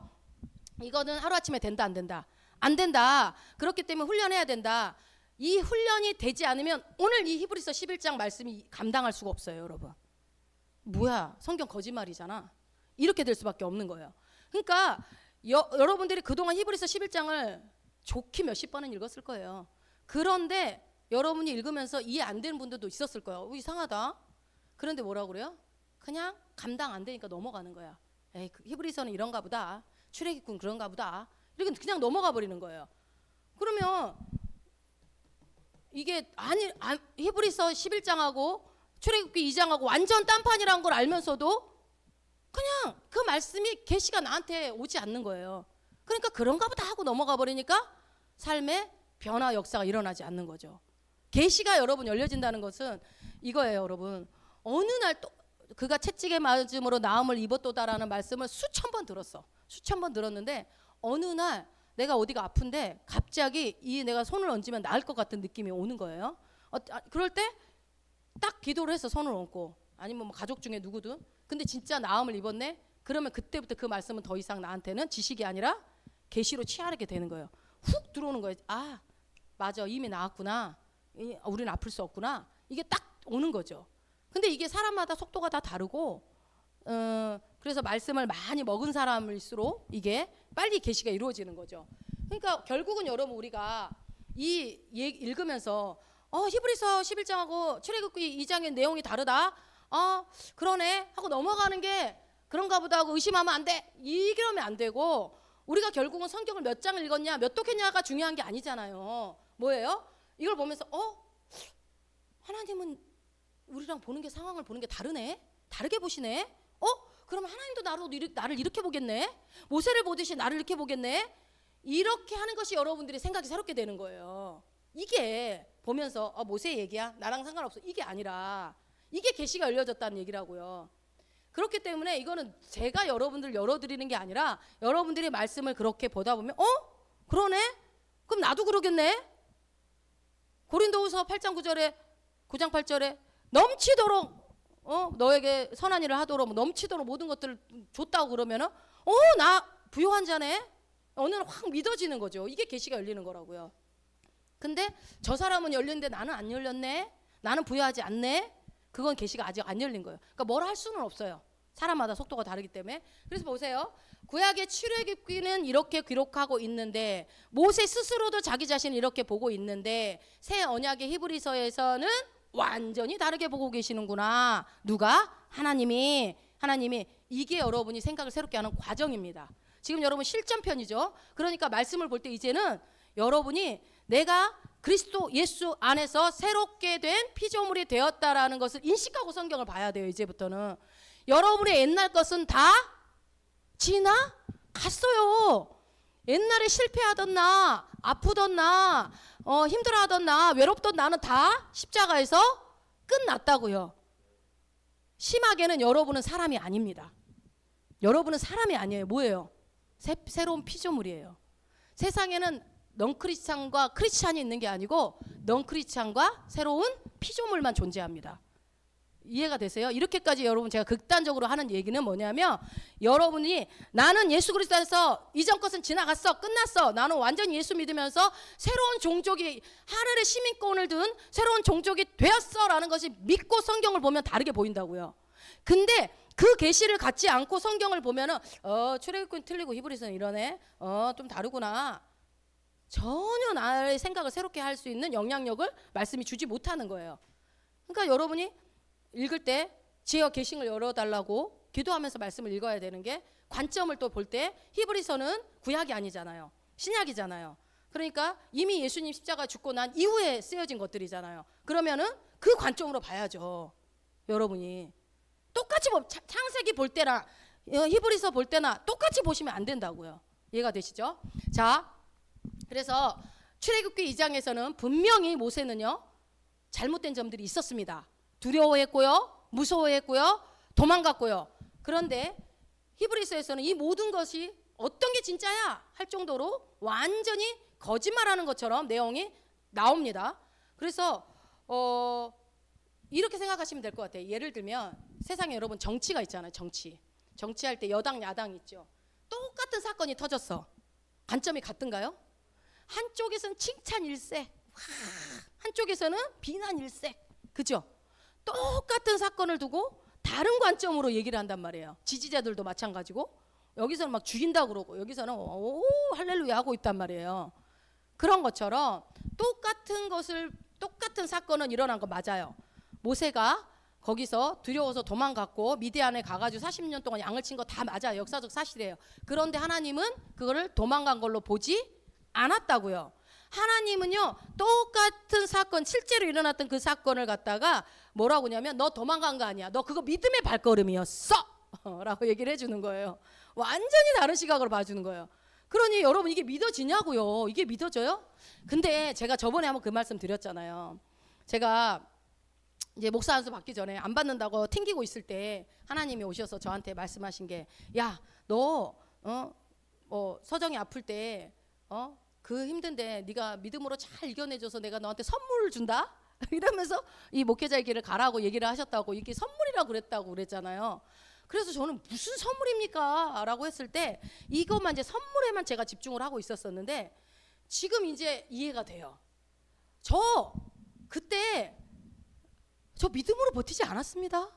이거는 하루아침에 된다 안 된다? 안 된다. 그렇기 때문에 훈련해야 된다. 이 훈련이 되지 않으면 오늘 이 히브리서 11장 말씀이 감당할 수가 없어요. 여러분 뭐야 성경 거짓말이잖아. 이렇게 될 수밖에 없는 거예요. 그러니까 여러분들이 그동안 히브리서 11장을 좋게 몇십 번은 읽었을 거예요. 그런데 여러분이 읽으면서 이해 안 되는 분들도 있었을 거예요. 이상하다. 그런데 뭐라고 그래요? 그냥 감당 안 되니까 넘어가는 거야. 에이 히브리서는 이런가 보다. 출애굽은 그런가 보다. 이렇게 그냥 넘어가 버리는 거예요. 그러면 이게 히브리서 11장하고 출애굽기 2장하고 완전 딴판이라는 걸 알면서도 그냥 그 말씀이 계시가 나한테 오지 않는 거예요. 그러니까 그런가 보다 하고 넘어가 버리니까 삶의 변화 역사가 일어나지 않는 거죠. 계시가 여러분 열려진다는 것은 이거예요. 여러분 어느 날 또 그가 채찍에 맞음으로 나음을 입었도다라는 말씀을 수천 번 들었는데 어느 날 내가 어디가 아픈데 갑자기 내가 손을 얹으면 나을 것 같은 느낌이 오는 거예요. 그럴 때 딱 기도를 해서 손을 얹고 아니면 뭐 가족 중에 누구든 근데 진짜 나음을 입었네. 그러면 그때부터 그 말씀은 더 이상 나한테는 지식이 아니라 계시로 취하게 되는 거예요. 훅 들어오는 거예요. 맞아, 이미 나았구나. 우리는 아플 수 없구나. 이게 딱 오는 거죠. 근데 이게 사람마다 속도가 다 다르고, 그래서 말씀을 많이 먹은 사람일수록 이게 빨리 계시가 이루어지는 거죠. 그러니까 결국은 여러분 우리가 이 얘기 읽으면서 히브리서 11장하고 출애굽기 2장의 내용이 다르다. 그러네 하고 넘어가는 게 그런가 보다 하고 의심하면 안 돼. 이러면 안 되고, 우리가 결국은 성경을 몇 장을 읽었냐, 몇 독했냐가 중요한 게 아니잖아요. 뭐예요? 이걸 보면서 하나님은 우리랑 보는 게, 상황을 보는 게 다르네. 다르게 보시네. 그러면 하나님도 나를 이렇게 보겠네. 모세를 보듯이 나를 이렇게 보겠네. 이렇게 하는 것이 여러분들의 생각이 새롭게 되는 거예요. 이게 보면서 모세 얘기야, 나랑 상관없어, 이게 아니라 이게 계시가 열려졌다는 얘기라고요. 그렇기 때문에 이거는 제가 여러분들 열어드리는 게 아니라 여러분들의 말씀을 그렇게 보다 보면 그러네? 그럼 나도 그러겠네? 고린도후서 8장 9절에 9장 8절에 넘치도록 너에게 선한 일을 하도록 넘치도록 모든 것들을 줬다고 그러면은 나 부요한 자네? 어느 날 확 믿어지는 거죠. 이게 계시가 열리는 거라고요. 근데 저 사람은 열렸는데 나는 안 열렸네? 나는 부여하지 않네? 그건 계시가 아직 안 열린 거예요. 그러니까 뭐라 할 수는 없어요. 사람마다 속도가 다르기 때문에. 그래서 보세요. 구약의 출애굽기는 이렇게 기록하고 있는데 모세 스스로도 자기 자신을 이렇게 보고 있는데 새 언약의 히브리서에서는 완전히 다르게 보고 계시는구나. 누가? 하나님이. 이게 여러분이 생각을 새롭게 하는 과정입니다. 지금 여러분 실전편이죠. 그러니까 말씀을 볼 때 이제는 여러분이 내가 그리스도 예수 안에서 새롭게 된 피조물이 되었다라는 것을 인식하고 성경을 봐야 돼요. 이제부터는 여러분의 옛날 것은 다 지나갔어요. 옛날에 실패하던 나, 아프던 나, 힘들어하던 나, 외롭던 나는 다 십자가에서 끝났다고요. 심하게는 여러분은 사람이 아닙니다. 여러분은 사람이 아니에요. 뭐예요? 새로운 피조물이에요. 세상에는 넌크리스찬과 크리스찬이 있는 게 아니고 넌크리스찬과 새로운 피조물만 존재합니다. 이해가 되세요? 이렇게까지 여러분 제가 극단적으로 하는 얘기는 뭐냐면, 여러분이 나는 예수 그리스도 안에서 이전 것은 지나갔어, 끝났어, 나는 완전히 예수 믿으면서 새로운 종족이, 하늘의 시민권을 든 새로운 종족이 되었어 라는 것이 믿고 성경을 보면 다르게 보인다고요. 근데 그 계시를 갖지 않고 성경을 보면은 출애굽기는 틀리고 히브리서는 이러네, 좀 다르구나, 전혀 나의 생각을 새롭게 할 수 있는 영향력을 말씀이 주지 못하는 거예요. 그러니까 여러분이 읽을 때 지혜와 계시를 열어달라고 기도하면서 말씀을 읽어야 되는 게, 관점을 또 볼 때 히브리서는 구약이 아니잖아요. 신약이잖아요. 그러니까 이미 예수님 십자가 죽고 난 이후에 쓰여진 것들이잖아요. 그러면은 그 관점으로 봐야죠. 여러분이 똑같이 창세기 볼 때나 히브리서 볼 때나 똑같이 보시면 안 된다고요. 이해가 되시죠? 자, 그래서 출애굽기 2장에서는 분명히 모세는요 잘못된 점들이 있었습니다. 두려워했고요, 무서워했고요, 도망갔고요. 그런데 히브리서에서는 이 모든 것이 어떤 게 진짜야 할 정도로 완전히 거짓말하는 것처럼 내용이 나옵니다. 그래서 이렇게 생각하시면 될 것 같아요. 예를 들면 세상에 여러분 정치가 있잖아요. 정치할 때 여당 야당 있죠. 똑같은 사건이 터졌어. 관점이 같은가요? 한쪽에서는 칭찬 일세, 한쪽에서는 비난 일세, 그죠? 똑같은 사건을 두고 다른 관점으로 얘기를 한단 말이에요. 지지자들도 마찬가지고, 여기서는 막 죽인다 그러고 여기서는 오 할렐루야 하고 있단 말이에요. 그런 것처럼 똑같은 사건은 일어난 거 맞아요. 모세가 거기서 두려워서 도망갔고 미디안에 가가지고 40년 동안 양을 친 거 다 맞아요. 역사적 사실이에요. 그런데 하나님은 그거를 도망간 걸로 보지 않았다고요. 하나님은요 똑같은 사건, 실제로 일어났던 그 사건을 갖다가 뭐라고 하냐면, 너 도망간 거 아니야, 너 그거 믿음의 발걸음이었어 라고 얘기를 해주는 거예요. 완전히 다른 시각으로 봐주는 거예요. 그러니 여러분 이게 믿어지냐고요. 이게 믿어져요? 근데 제가 저번에 한번 그 말씀 드렸잖아요. 제가 이제 목사 안수 받기 전에 안 받는다고 튕기고 있을 때 하나님이 오셔서 저한테 말씀하신 게, 야, 너 서정이 아플 때 그 힘든데 네가 믿음으로 잘 이겨내줘서 내가 너한테 선물을 준다 이러면서 이 목회자의 길을 가라고 얘기를 하셨다고, 이게 선물이라고 그랬다고 그랬잖아요. 그래서 저는 무슨 선물입니까? 라고 했을 때 이것만 이제 선물에만 제가 집중을 하고 있었었는데 지금 이제 이해가 돼요. 저 그때 저 믿음으로 버티지 않았습니다.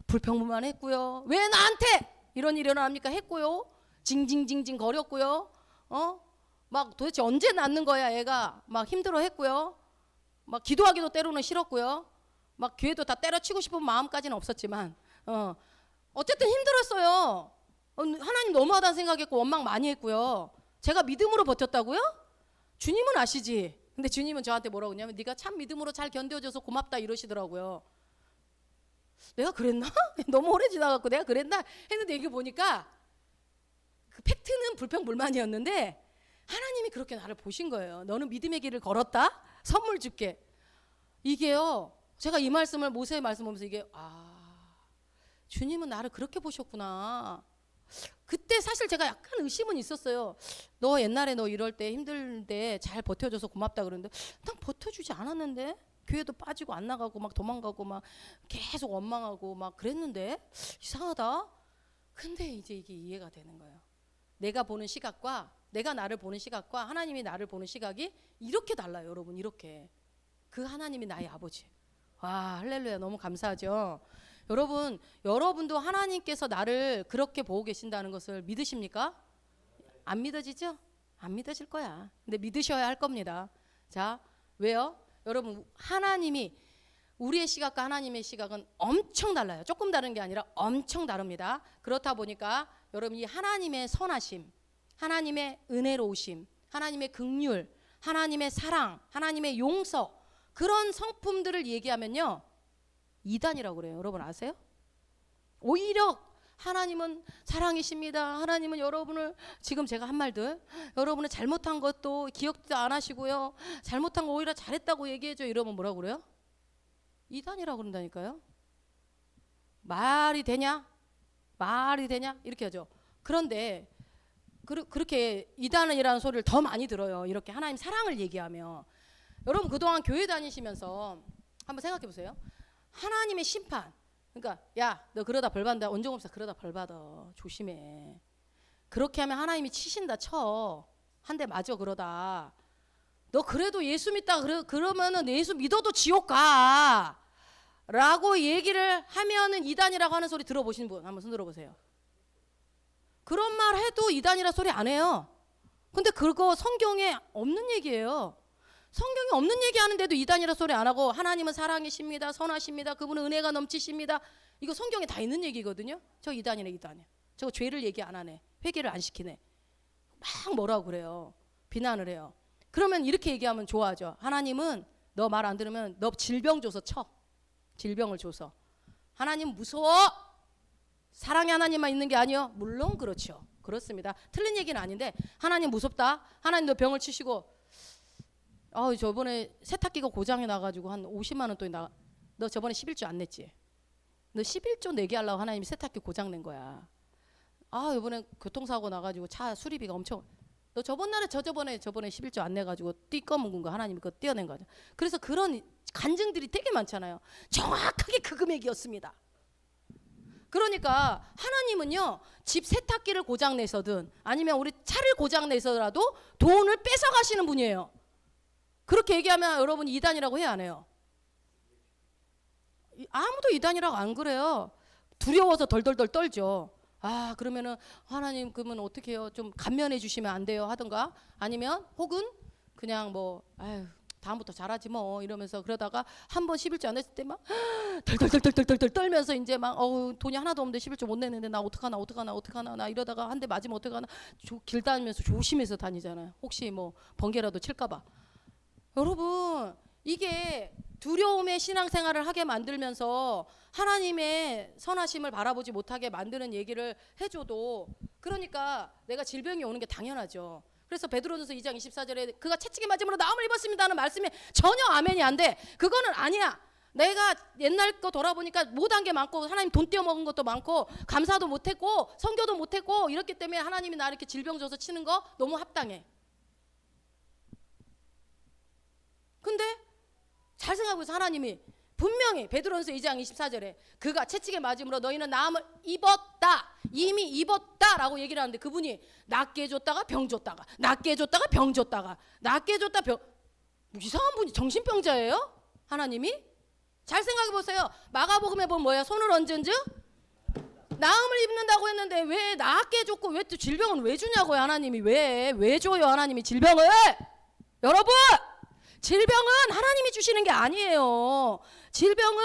불평만 했고요. 왜 나한테 이런 일이 일어납니까? 했고요. 징징징징 거렸고요. 막 도대체 언제 낫는 거야 애가 막 힘들어 했고요. 막 기도하기도 때로는 싫었고요. 막 교회도 다 때려치고 싶은 마음까지는 없었지만 어쨌든 힘들었어요. 하나님 너무하다는 생각했고 원망 많이 했고요. 제가 믿음으로 버텼다고요? 주님은 아시지. 근데 주님은 저한테 뭐라고 했냐면 네가 참 믿음으로 잘 견뎌줘서 고맙다 이러시더라고요. 내가 그랬나? 너무 오래 지나갔고 내가 그랬나? 했는데 이게 보니까 그 팩트는 불평불만이었는데 하나님이 그렇게 나를 보신 거예요. 너는 믿음의 길을 걸었다? 선물 줄게. 이게요. 제가 이 말씀을 모세의 말씀 보면서 이게 주님은 나를 그렇게 보셨구나. 그때 사실 제가 약간 의심은 있었어요. 너 옛날에 너 이럴 때 힘들 때 잘 버텨줘서 고맙다 그러는데 난 버텨주지 않았는데 교회도 빠지고 안 나가고 막 도망가고 막 계속 원망하고 막 그랬는데 이상하다. 근데 이제 이게 이해가 되는 거예요. 내가 보는 시각과 내가 나를 보는 시각과 하나님이 나를 보는 시각이 이렇게 달라요. 여러분 이렇게. 그 하나님이 나의 아버지. 와 할렐루야 너무 감사하죠. 여러분 여러분도 하나님께서 나를 그렇게 보고 계신다는 것을 믿으십니까? 안 믿어지죠? 안 믿어질 거야. 근데 믿으셔야 할 겁니다. 자 왜요? 여러분 하나님이 우리의 시각과 하나님의 시각은 엄청 달라요. 조금 다른 게 아니라 엄청 다릅니다. 그렇다 보니까 여러분 이 하나님의 선하심, 하나님의 은혜로우심, 하나님의 긍휼, 하나님의 사랑, 하나님의 용서 그런 성품들을 얘기하면요 이단이라고 그래요. 여러분 아세요? 오히려 하나님은 사랑이십니다. 하나님은 여러분을 지금 제가 한 말들 여러분은 잘못한 것도 기억도 안 하시고요. 잘못한 거 오히려 잘했다고 얘기해줘 이러면 뭐라고 그래요? 이단이라고 그런다니까요. 말이 되냐? 말이 되냐? 이렇게 하죠. 그런데 그렇게 이단이라는 소리를 더 많이 들어요. 이렇게 하나님 사랑을 얘기하며. 여러분 그동안 교회 다니시면서 한번 생각해 보세요. 하나님의 심판. 그러니까 야 너 그러다 벌 받는다. 원종업사 그러다 벌 받아. 조심해. 그렇게 하면 하나님이 치신다 쳐. 한 대 맞아 그러다. 너 그래도 예수 믿다 그러면은 예수 믿어도 지옥 가. 라고 얘기를 하면은 이단이라고 하는 소리 들어보신 분 한번 손 들어보세요. 그런 말 해도 이단이라 소리 안 해요. 근데 그거 성경에 없는 얘기예요. 성경에 없는 얘기 하는데도 이단이라 소리 안 하고 하나님은 사랑이십니다. 선하십니다. 그분은 은혜가 넘치십니다. 이거 성경에 다 있는 얘기거든요. 저 이단이네 이단이야. 저거 죄를 얘기 안 하네. 회개를 안 시키네. 막 뭐라고 그래요. 비난을 해요. 그러면 이렇게 얘기하면 좋아하죠. 하나님은 너 말 안 들으면 너 질병 줘서 쳐. 질병을 줘서. 하나님 무서워. 사랑의 하나님만 있는 게 아니요. 물론 그렇죠. 그렇습니다. 틀린 얘기는 아닌데 하나님 무섭다. 하나님 너 병을 치시고 저번에 세탁기가 고장이 나가지고 한 50만 원 또 너 저번에 11조 안 냈지? 너 11조 내게 하려고 하나님이 세탁기 고장 낸 거야. 이번에 교통사고 나가지고 차 수리비가 엄청 너 저번에 11조 안 내가지고 띠꺼먹은 거 하나님이 그거 떼어낸 거죠. 그래서 그런 간증들이 되게 많잖아요. 정확하게 그 금액이었습니다. 그러니까 하나님은요 집 세탁기를 고장 내서든 아니면 우리 차를 고장 내서라도 돈을 뺏어가시는 분이에요. 그렇게 얘기하면 여러분 이단이라고 해야 안 해요? 아무도 이단이라고 안 그래요. 두려워서 덜덜덜 떨죠. 그러면은 하나님 그러면 어떻게 해요? 좀 감면해 주시면 안 돼요 하던가 아니면 혹은 그냥 뭐 다음부터 잘하지 뭐 이러면서 그러다가 한 번 11조 안 냈을 때 막 덜덜덜덜덜덜 떨면서 이제 막 돈이 하나도 없는데 11조 못 냈는데 나 어떡하나 나 이러다가 한 대 맞으면 어떡하나 길 다니면서 조심해서 다니잖아요. 혹시 뭐 번개라도 칠까 봐. 여러분 이게 두려움의 신앙생활을 하게 만들면서 하나님의 선하심을 바라보지 못하게 만드는 얘기를 해줘도 그러니까 내가 질병이 오는 게 당연하죠. 그래서 베드로전서 2장 24절에 그가 채찍에 맞음으로 나음을 입었습니다는 말씀에 전혀 아멘이 안 돼. 그거는 아니야. 내가 옛날 거 돌아보니까 못한 게 많고 하나님 돈 떼어먹은 것도 많고 감사도 못했고 선교도 못했고 이렇기 때문에 하나님이 나 이렇게 질병 줘서 치는 거 너무 합당해. 근데 잘 생각해보세요. 하나님이 분명히 베드로전서 2장 24절에 그가 채찍에 맞음으로 너희는 나음을 입었다. 이미 입었다라고 얘기를 하는데 그분이 낫게 해줬다가 병 줬다가 낫게 해줬다가 병 줬다가 낫게 해줬다 병 이상한 분이 정신병자예요? 하나님이? 잘 생각해 보세요. 마가복음에 보면 뭐야? 손을 얹은즉 나음을 입는다고 했는데 왜 낫게 줬고 왜 또 질병은 왜 주냐고요? 하나님이 왜 줘요? 하나님이 질병을? 여러분, 질병은 하나님이 주시는 게 아니에요. 질병은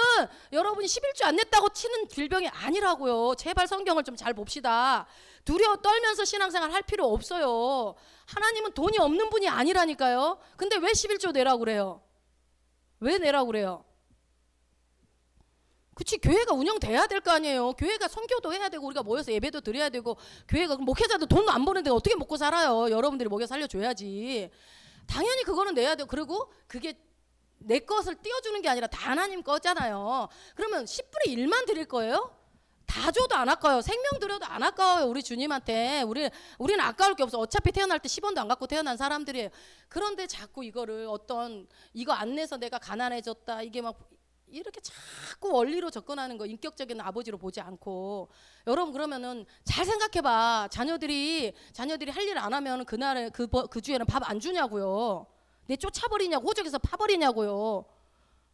여러분이 11주 안 냈다고 치는 질병이 아니라고요. 제발 성경을 좀 잘 봅시다. 두려워 떨면서 신앙생활 할 필요 없어요. 하나님은 돈이 없는 분이 아니라니까요. 근데 왜 11조 내라고 그래요? 왜 내라고 그래요? 그치, 교회가 운영돼야 될 거 아니에요. 교회가 선교도 해야 되고 우리가 모여서 예배도 드려야 되고, 교회가 목회자도 돈 안 버는데 어떻게 먹고 살아요? 여러분들이 먹여 살려줘야지. 당연히 그거는 내야 돼요. 그리고 그게 내 것을 띄워주는 게 아니라 다 하나님 거잖아요. 그러면 10분의 1만 드릴 거예요? 다 줘도 안 아까워요. 생명 드려도 안 아까워요. 우리 주님한테. 우리는 아까울 게 없어. 어차피 태어날 때 10원도 안 갖고 태어난 사람들이에요. 그런데 자꾸 이거를 이거 안 내서 내가 가난해졌다, 이게 막 이렇게 자꾸 원리로 접근하는 거, 인격적인 아버지로 보지 않고. 여러분, 그러면은 잘 생각해봐. 자녀들이 할 일 안 하면 그날에 그 주에는 밥 안 주냐고요. 내 쫓아버리냐고, 호적에서 파버리냐고요.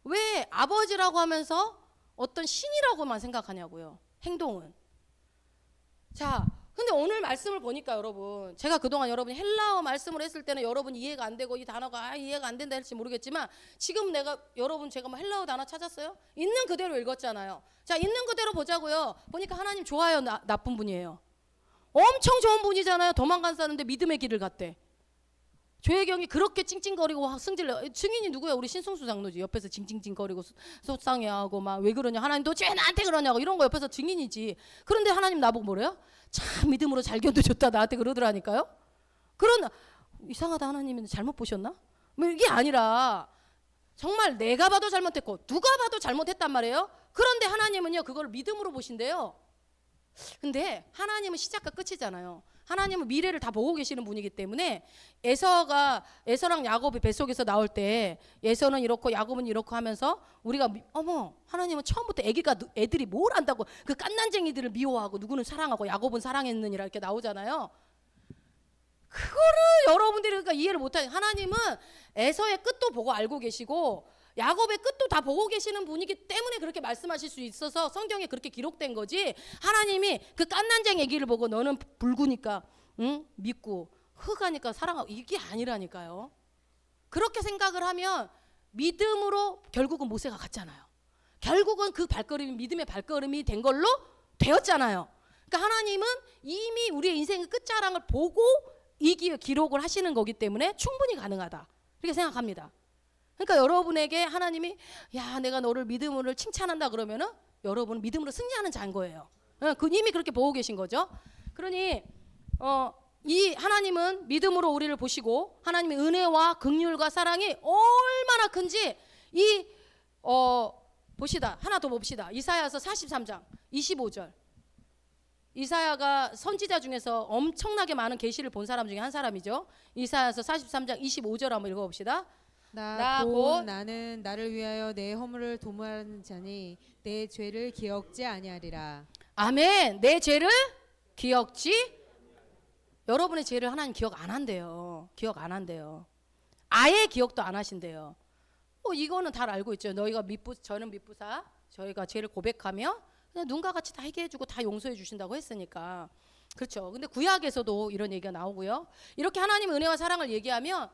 왜 아버지라고 하면서 어떤 신이라고만 생각하냐고요. 행동은. 자, 근데 오늘 말씀을 보니까 여러분, 제가 그동안 여러분이 헬라어 말씀을 했을 때는 여러분이 이해가 안 되고 이 단어가 이해가 안 된다 할지 모르겠지만, 지금 제가 뭐 헬라어 단어 찾았어요? 있는 그대로 읽었잖아요. 자, 있는 그대로 보자고요. 보니까 하나님 좋아요, 나쁜 분이에요? 엄청 좋은 분이잖아요. 도망간다는데 믿음의 길을 갔대. 조혜경이 그렇게 찡찡거리고 승질, 증인이 누구야? 우리 신성수 장로지. 옆에서 징징징거리고 속상해하고 막 왜 그러냐, 하나님 도대체 왜 나한테 그러냐고, 이런 거 옆에서 증인이지. 그런데 하나님 나보고 뭐래요? 참 믿음으로 잘 견뎌줬다, 나한테 그러더라니까요. 이상하다, 하나님이 잘못 보셨나? 뭐 이게 아니라 정말 내가 봐도 잘못했고 누가 봐도 잘못했단 말이에요. 그런데 하나님은요, 그걸 믿음으로 보신대요. 근데 하나님은 시작과 끝이잖아요. 하나님은 미래를 다 보고 계시는 분이기 때문에, 에서랑 야곱이 뱃속에서 나올 때 에서는 이렇고 야곱은 이렇고 하면서 우리가 하나님은 처음부터 애들이 뭘 안다고 그 깐난쟁이들을 미워하고 누구는 사랑하고 야곱은 사랑했느니라 이렇게 나오잖아요. 그거를 여러분들이 그러니까 이해를 못하니, 하나님은 에서의 끝도 보고 알고 계시고 야곱의 끝도 다 보고 계시는 분이기 때문에 그렇게 말씀하실 수 있어서 성경에 그렇게 기록된 거지. 하나님이 그 깐난쟁이 애기를 보고 너는 붉으니까 믿고 흑하니까 사랑하고, 이게 아니라니까요. 그렇게 생각을 하면 믿음으로 결국은 모세가 갔잖아요. 결국은 그 발걸음이 믿음의 발걸음이 된 걸로 되었잖아요. 그러니까 하나님은 이미 우리의 인생의 끝자락을 보고 이 기록을 하시는 거기 때문에 충분히 가능하다, 이렇게 생각합니다. 그러니까 여러분에게 하나님이 내가 너를 믿음으로 칭찬한다 그러면은 여러분은 믿음으로 승리하는 자인 거예요. 이미 그렇게 보고 계신 거죠. 그러니 이 하나님은 믿음으로 우리를 보시고, 하나님의 은혜와 긍휼과 사랑이 얼마나 큰지 봅시다. 하나 더 봅시다. 이사야서 43장 25절. 이사야가 선지자 중에서 엄청나게 많은 계시를 본 사람 중에 한 사람이죠. 이사야서 43장 25절 한번 읽어봅시다.
나는 나를 위하여 내 허물을 도모하는 자니 내 죄를 기억지 아니하리라.
아멘. 내 죄를 기억지. 여러분의 죄를 하나님 기억 안 한대요. 기억 안 한대요. 아예 기억도 안 하신대요. 이거는 다 알고 있죠. 저는 미쁘사, 저희가 죄를 고백하며 그냥 눈과 같이 다 회개해주고 다 용서해 주신다고 했으니까. 그렇죠. 근데 구약에서도 이런 얘기가 나오고요. 이렇게 하나님의 은혜와 사랑을 얘기하면,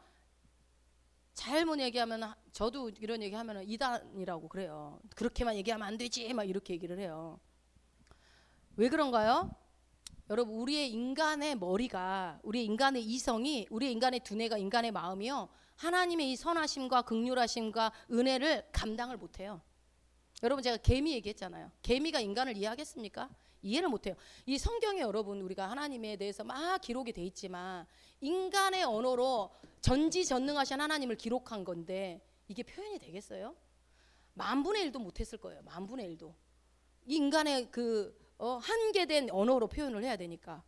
잘못 얘기하면, 저도 이런 얘기하면 이단이라고 그래요. 그렇게만 얘기하면 안 되지 막 이렇게 얘기를 해요. 왜 그런가요? 여러분, 우리의 인간의 머리가, 우리의 인간의 이성이, 우리의 인간의 두뇌가, 인간의 마음이요, 하나님의 이 선하심과 긍휼하심과 은혜를 감당을 못해요. 여러분, 제가 개미 얘기했잖아요. 개미가 인간을 이해하겠습니까? 이해를 못해요. 이 성경에 여러분, 우리가 하나님에 대해서 막 기록이 돼 있지만 인간의 언어로 전지전능하신 하나님을 기록한 건데 이게 표현이 되겠어요? 10,000분의 1도 못했을 거예요. 10,000분의 1도. 이 인간의 한계된 언어로 표현을 해야 되니까.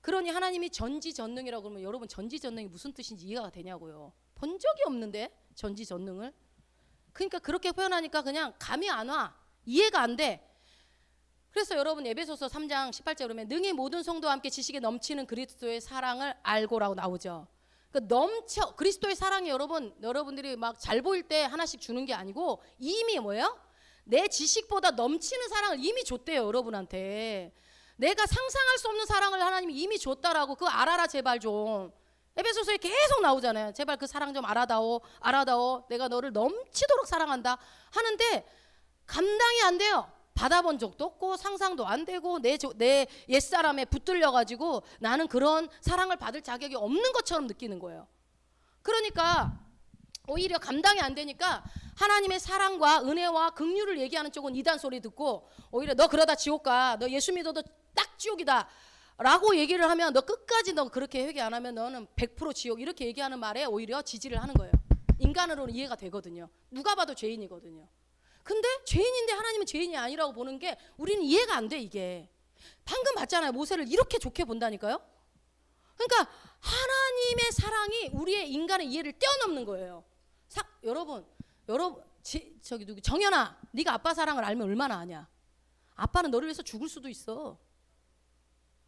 그러니 하나님이 전지전능이라고 그러면 여러분, 전지전능이 무슨 뜻인지 이해가 되냐고요. 본 적이 없는데 전지전능을. 그러니까 그렇게 표현하니까 그냥 감이 안 와. 이해가 안 돼. 그래서 여러분, 에베소서 3장 18절 그러면 능히 모든 성도와 함께 지식에 넘치는 그리스도의 사랑을 알고라고 나오죠. 넘쳐 그리스도의 사랑이 여러분들이 막 잘 보일 때 하나씩 주는 게 아니고 이미 뭐예요? 내 지식보다 넘치는 사랑을 이미 줬대요, 여러분한테. 내가 상상할 수 없는 사랑을 하나님이 이미 줬다라고. 그거 알아라 제발 좀. 에베소서에 계속 나오잖아요. 제발 그 사랑 좀 알아다오. 내가 너를 넘치도록 사랑한다 하는데 감당이 안 돼요. 받아본 적도 없고 상상도 안 되고 내 옛사람에 붙들려 가지고 나는 그런 사랑을 받을 자격이 없는 것처럼 느끼는 거예요. 그러니까 오히려 감당이 안 되니까 하나님의 사랑과 은혜와 긍휼을 얘기하는 쪽은 이단 소리 듣고 오히려 너 그러다 지옥 가. 너 예수 믿어도 딱 지옥이다. 라고 얘기를 하면 너 끝까지 너 그렇게 회개 안 하면 너는 100% 지옥 이렇게 얘기하는 말에 오히려 지지를 하는 거예요. 인간으로는 이해가 되거든요. 누가 봐도 죄인이거든요. 근데 죄인인데 하나님은 죄인이 아니라고 보는 게 우리는 이해가 안 돼 이게. 방금 봤잖아요. 모세를 이렇게 좋게 본다니까요. 그러니까 하나님의 사랑이 우리의 인간의 이해를 뛰어넘는 거예요. 여러분 저기 누구 정연아, 네가 아빠 사랑을 알면 얼마나 아냐. 아빠는 너를 위해서 죽을 수도 있어.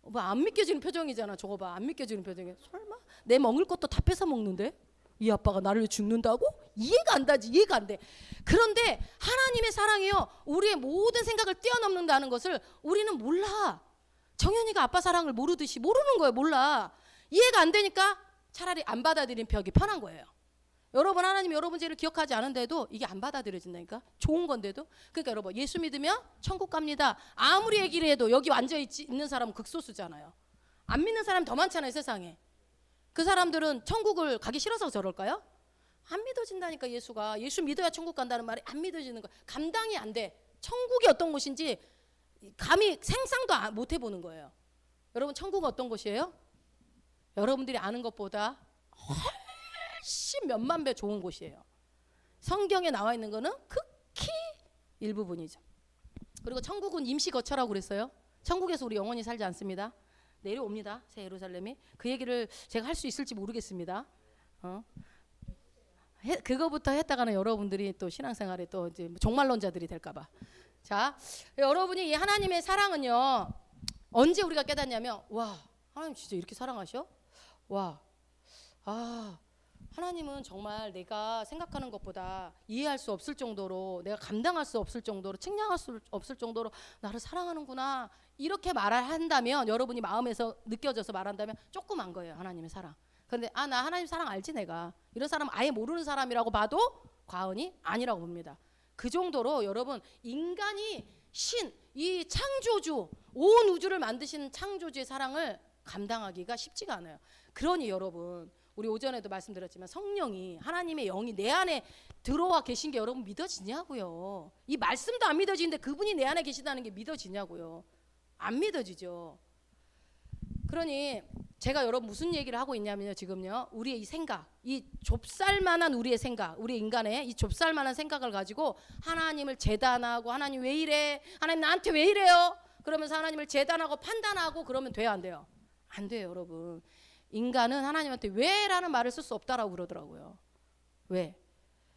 뭐 안 믿겨지는 표정이잖아. 저거 봐, 안 믿겨지는 표정이. 설마 내 먹을 것도 다 뺏어 먹는데 이 아빠가 나를 위해 죽는다고? 이해가 안 되지. 이해가 안 돼. 그런데 하나님의 사랑이요, 우리의 모든 생각을 뛰어넘는다는 것을 우리는 몰라. 정연이가 아빠 사랑을 모르듯이 모르는 거예요. 몰라. 이해가 안 되니까 차라리 안 받아들이는 벽이 편한 거예요. 여러분, 하나님이 여러분 죄를 기억하지 않은데도 이게 안 받아들여진다니까. 좋은 건데도. 그러니까 여러분, 예수 믿으면 천국 갑니다. 아무리 얘기를 해도 여기 앉아 있는 사람은 극소수잖아요. 안 믿는 사람이 더 많잖아요, 세상에. 그 사람들은 천국을 가기 싫어서 저럴까요? 안 믿어진다니까. 예수 믿어야 천국 간다는 말이 안 믿어지는 거야. 감당이 안 돼. 천국이 어떤 곳인지 감히 생상도 못 해보는 거예요. 여러분, 천국은 어떤 곳이에요? 여러분들이 아는 것보다 훨씬 몇만 배 좋은 곳이에요. 성경에 나와 있는 거는 극히 일부분이죠. 그리고 천국은 임시 거처라고 그랬어요. 천국에서 우리 영원히 살지 않습니다. 내려옵니다. 새 예루살렘이. 그 얘기를 제가 할 수 있을지 모르겠습니다. 그거부터 했다가는 여러분들이 또 신앙생활에 또 이제 종말론자들이 될까봐. 자, 여러분이 이 하나님의 사랑은요, 언제 우리가 깨닫냐면, 와, 하나님 진짜 이렇게 사랑하셔? 와, 하나님은 정말 내가 생각하는 것보다 이해할 수 없을 정도로, 내가 감당할 수 없을 정도로, 측량할 수 없을 정도로 나를 사랑하는구나. 이렇게 말을 한다면, 여러분이 마음에서 느껴져서 말한다면 조그만 거예요, 하나님의 사랑. 그런데 나 하나님 사랑 알지 내가. 이런 사람 아예 모르는 사람이라고 봐도 과언이 아니라고 봅니다. 그 정도로 여러분, 인간이 이 창조주, 온 우주를 만드신 창조주의 사랑을 감당하기가 쉽지가 않아요. 그러니 여러분, 우리 오전에도 말씀드렸지만 성령이, 하나님의 영이 내 안에 들어와 계신 게 여러분 믿어지냐고요. 이 말씀도 안 믿어지는데 그분이 내 안에 계시다는 게 믿어지냐고요. 안 믿어지죠. 그러니 제가 여러분 무슨 얘기를 하고 있냐면요, 지금요, 우리의 이 생각, 이 좁쌀만한 우리의 생각, 우리 인간의 이 좁쌀만한 생각을 가지고 하나님을 재단하고, 하나님 왜 이래? 하나님 나한테 왜 이래요? 그러면서 하나님을 재단하고 판단하고 그러면 돼요, 안 돼요? 안 돼요, 여러분. 인간은 하나님한테 왜라는 말을 쓸 수 없다라고 그러더라고요. 왜?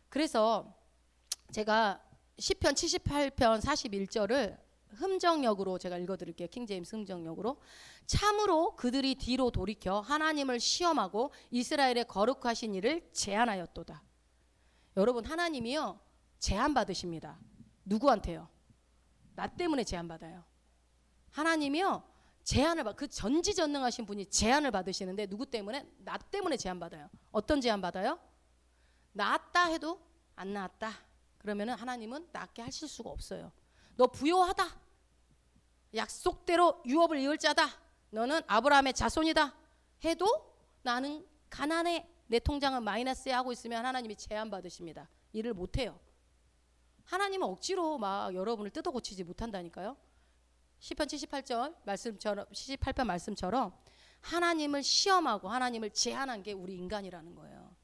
그래서 제가 시편 78편 41절을 흠정역으로 제가 읽어드릴게요. 킹제임스 흠정역으로. 참으로 그들이 뒤로 돌이켜 하나님을 시험하고 이스라엘의 거룩하신 일을 제한하였도다. 여러분, 하나님이요, 제한받으십니다. 누구한테요? 나 때문에 제한받아요. 하나님이요, 그 전지전능하신 분이 제한을 받으시는데 누구 때문에? 나 때문에 제한받아요. 어떤 제한받아요? 낳았다 해도 안 낳았다. 그러면은 하나님은 낳게 하실 수가 없어요. 너 부요하다. 약속대로 유업을 이을 자다. 너는 아브라함의 자손이다. 해도 나는 가난해. 내 통장은 마이너스에 하고 있으면 하나님이 제한받으십니다. 일을 못해요. 하나님은 억지로 막 여러분을 뜯어 고치지 못한다니까요. 시편 78절 말씀처럼, 78편 말씀처럼 하나님을 시험하고 하나님을 제한한 게 우리 인간이라는 거예요.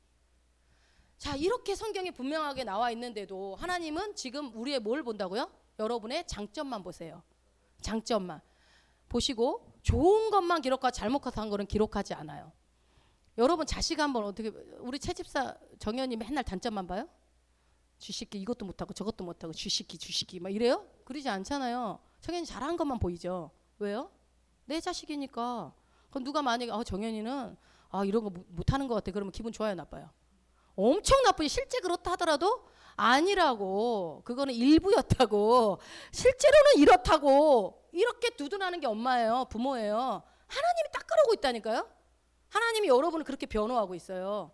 자, 이렇게 성경에 분명하게 나와 있는데도 하나님은 지금 우리의 뭘 본다고요? 여러분의 장점만 보세요. 장점만 보시고 좋은 것만 기록하고 잘못한 거는 기록하지 않아요. 여러분 자식 한번 어떻게, 우리 채집사 정연이 맨날 단점만 봐요? 쥐새끼 이것도 못하고 저것도 못하고 쥐새끼 막 이래요? 그러지 않잖아요. 정연이 잘한 것만 보이죠. 왜요? 내 자식이니까. 그럼 누가 만약에 정연이는 아 이런 거 못하는 것 같아. 그러면 기분 좋아요, 나빠요? 엄청 나쁘지. 실제 그렇다 하더라도 아니라고. 그거는 일부였다고. 실제로는 이렇다고. 이렇게 두둔하는 게 엄마예요. 부모예요. 하나님이 딱 그러고 있다니까요. 하나님이 여러분을 그렇게 변호하고 있어요.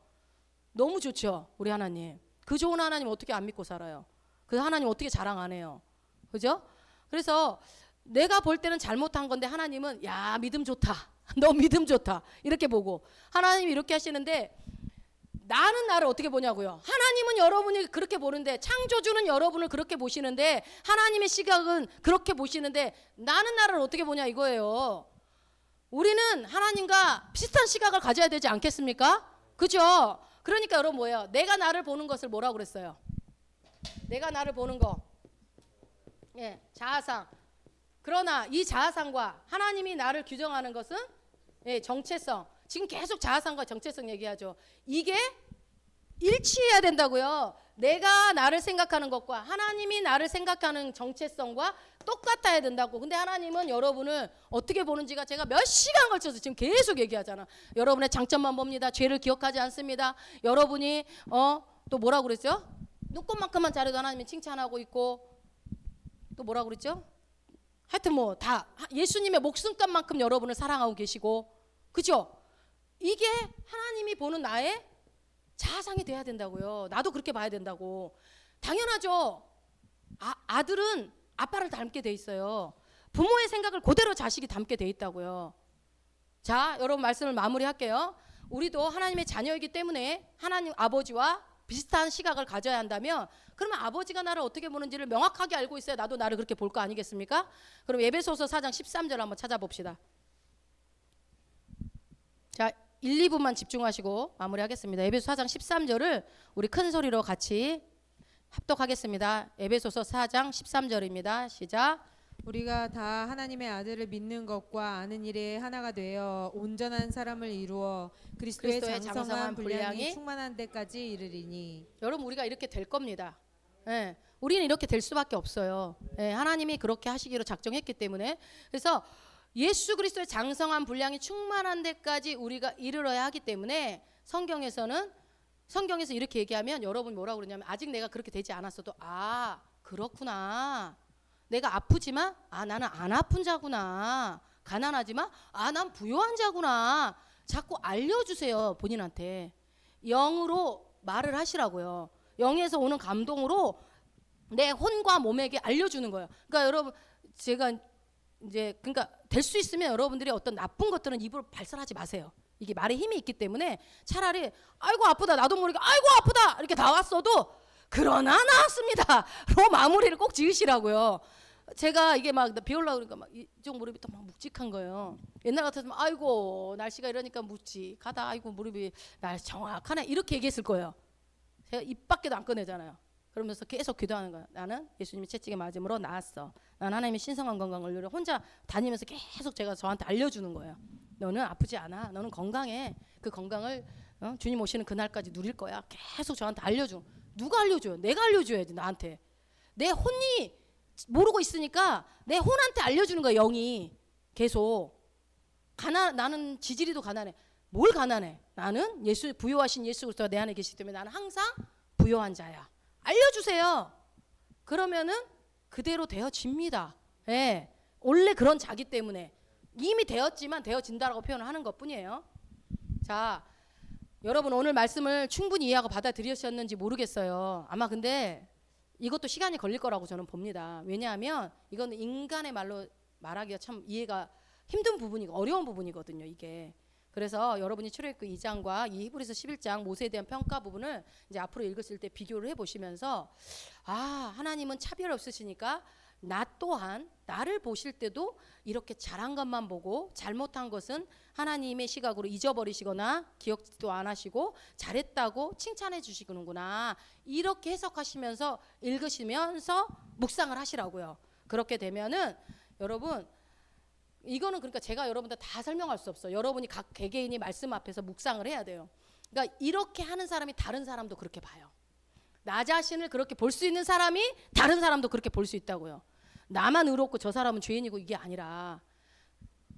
너무 좋죠, 우리 하나님. 그 좋은 하나님 어떻게 안 믿고 살아요? 그 하나님 어떻게 자랑 안 해요? 그죠? 그래서 내가 볼 때는 잘못한 건데 하나님은 야 믿음 좋다. 너 믿음 좋다. 이렇게 보고 하나님이 이렇게 하시는데 나는 나를 어떻게 보냐고요. 하나님은 여러분이 그렇게 보는데, 창조주는 여러분을 그렇게 보시는데, 하나님의 시각은 그렇게 보시는데 나는 나를 어떻게 보냐 이거예요. 우리는 하나님과 비슷한 시각을 가져야 되지 않겠습니까? 그죠? 그러니까 여러분 뭐예요? 내가 나를 보는 것을 뭐라고 그랬어요? 내가 나를 보는 거, 예, 자아상. 그러나 이 자아상과 하나님이 나를 규정하는 것은, 예, 정체성. 지금 계속 자아상과 정체성 얘기하죠. 이게 일치해야 된다고요. 내가 나를 생각하는 것과 하나님이 나를 생각하는 정체성과 똑같아야 된다고. 근데 하나님은 여러분을 어떻게 보는지가 제가 몇 시간 걸쳐서 지금 계속 얘기하잖아. 여러분의 장점만 봅니다. 죄를 기억하지 않습니다. 여러분이 또 뭐라고 그랬죠? 눈꽃만큼만 잘해도 하나님이 칭찬하고 있고, 또 뭐라고 그랬죠? 하여튼 뭐 다 예수님의 목숨값만큼 여러분을 사랑하고 계시고, 그죠? 이게 하나님이 보는 나의 자아상이 돼야 된다고요. 나도 그렇게 봐야 된다고. 당연하죠. 아들은 아빠를 닮게 돼 있어요. 부모의 생각을 그대로 자식이 담게 돼 있다고요. 자, 여러분 말씀을 마무리할게요. 우리도 하나님의 자녀이기 때문에 하나님 아버지와 비슷한 시각을 가져야 한다면, 그러면 아버지가 나를 어떻게 보는지를 명확하게 알고 있어야 나도 나를 그렇게 볼 거 아니겠습니까? 그럼 에베소서 4장 13절 한번 찾아봅시다. 자, 1, 2분만 집중하시고 마무리하겠습니다. 에베소 4장 13절을 우리 큰 소리로 같이 합독하겠습니다. 에베소서 4장 13절입니다. 시작.
우리가 다 하나님의 아들을 믿는 것과 아는 일에 하나가 되어 온전한 사람을 이루어 그리스도의 장성한 분량이 충만한 데까지 이르리니.
여러분 우리가 이렇게 될 겁니다. 예, 우리는 이렇게 될 수밖에 없어요. 예, 하나님이 그렇게 하시기로 작정했기 때문에. 그래서 예수 그리스도의 장성한 분량이 충만한 데까지 우리가 이르러야 하기 때문에 성경에서 이렇게 얘기하면 여러분 뭐라고 그러냐면, 아직 내가 그렇게 되지 않았어도 그렇구나. 내가 아프지만 나는 안 아픈 자구나. 가난하지만 난 부유한 자구나. 자꾸 알려주세요, 본인한테. 영으로 말을 하시라고요. 영에서 오는 감동으로 내 혼과 몸에게 알려주는 거예요. 그러니까 여러분 제가 이제 그러니까 될 수 있으면 여러분들이 어떤 나쁜 것들은 입으로 발설하지 마세요. 이게 말에 힘이 있기 때문에 차라리 아이고 아프다, 나도 모르게 아이고 아프다 이렇게 나왔어도 그러나 나았습니다로 마무리를 꼭 지으시라고요. 제가 이게 막 비 올라 그러니까 막 이쪽 무릎이 또 막 묵직한 거예요. 옛날 같았으면 아이고 날씨가 이러니까 묵직하다, 아이고 무릎이 날 정확하네 이렇게 얘기했을 거예요. 제가 입 밖에도 안 꺼내잖아요. 그러면서 계속 기도하는 거야. 나는 예수님이 채찍에 맞음으로 나았어. 난 하나님의 신성한 건강을 누려. 혼자 다니면서 계속 제가 저한테 알려주는 거예요. 너는 아프지 않아. 너는 건강해. 그 건강을 주님 오시는 그날까지 누릴 거야. 계속 저한테 알려줘. 누가 알려줘요? 내가 알려줘야지 나한테. 내 혼이 모르고 있으니까 내 혼한테 알려주는 거야. 영이 계속. 나는 지지리도 가난해. 뭘 가난해? 나는 부요하신 예수 그리스도가 내 안에 계시기 때문에 나는 항상 부요한 자야. 알려주세요. 그러면은 그대로 되어집니다. 예, 원래 그런 자기 때문에 이미 되었지만 되어진다라고 표현을 하는 것뿐이에요. 자, 여러분 오늘 말씀을 충분히 이해하고 받아들이셨는지 모르겠어요. 아마 근데 이것도 시간이 걸릴 거라고 저는 봅니다. 왜냐하면 이거는 인간의 말로 말하기가 참 이해가 힘든 부분이고 어려운 부분이거든요, 이게. 그래서 여러분이 출애굽기 2장과 이 히브리서 11장 모세에 대한 평가 부분을 이제 앞으로 읽으실 때 비교를 해보시면서 하나님은 차별 없으시니까 나 또한 나를 보실 때도 이렇게 잘한 것만 보고 잘못한 것은 하나님의 시각으로 잊어버리시거나 기억도 안 하시고 잘했다고 칭찬해 주시는구나. 이렇게 해석하시면서 읽으시면서 묵상을 하시라고요. 그렇게 되면은 여러분 이거는 그러니까 제가 여러분들 다 설명할 수 없어요. 여러분이 각 개개인이 말씀 앞에서 묵상을 해야 돼요. 그러니까 이렇게 하는 사람이 다른 사람도 그렇게 봐요. 나 자신을 그렇게 볼 수 있는 사람이 다른 사람도 그렇게 볼 수 있다고요. 나만 의롭고 저 사람은 죄인이고 이게 아니라.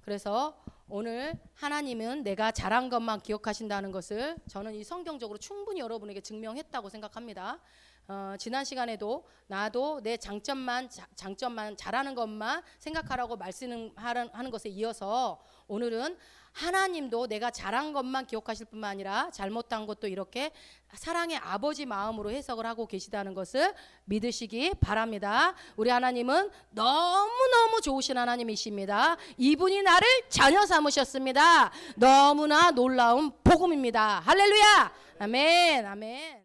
그래서 오늘 하나님은 내가 잘한 것만 기억하신다는 것을 저는 이 성경적으로 충분히 여러분에게 증명했다고 생각합니다. 지난 시간에도 나도 내 장점만 잘하는 것만 생각하라고 말씀하는 것에 이어서 오늘은 하나님도 내가 잘한 것만 기억하실 뿐만 아니라 잘못한 것도 이렇게 사랑의 아버지 마음으로 해석을 하고 계시다는 것을 믿으시기 바랍니다. 우리 하나님은 너무너무 좋으신 하나님이십니다. 이분이 나를 자녀 삼으셨습니다. 너무나 놀라운 복음입니다. 할렐루야. 아멘. 아멘.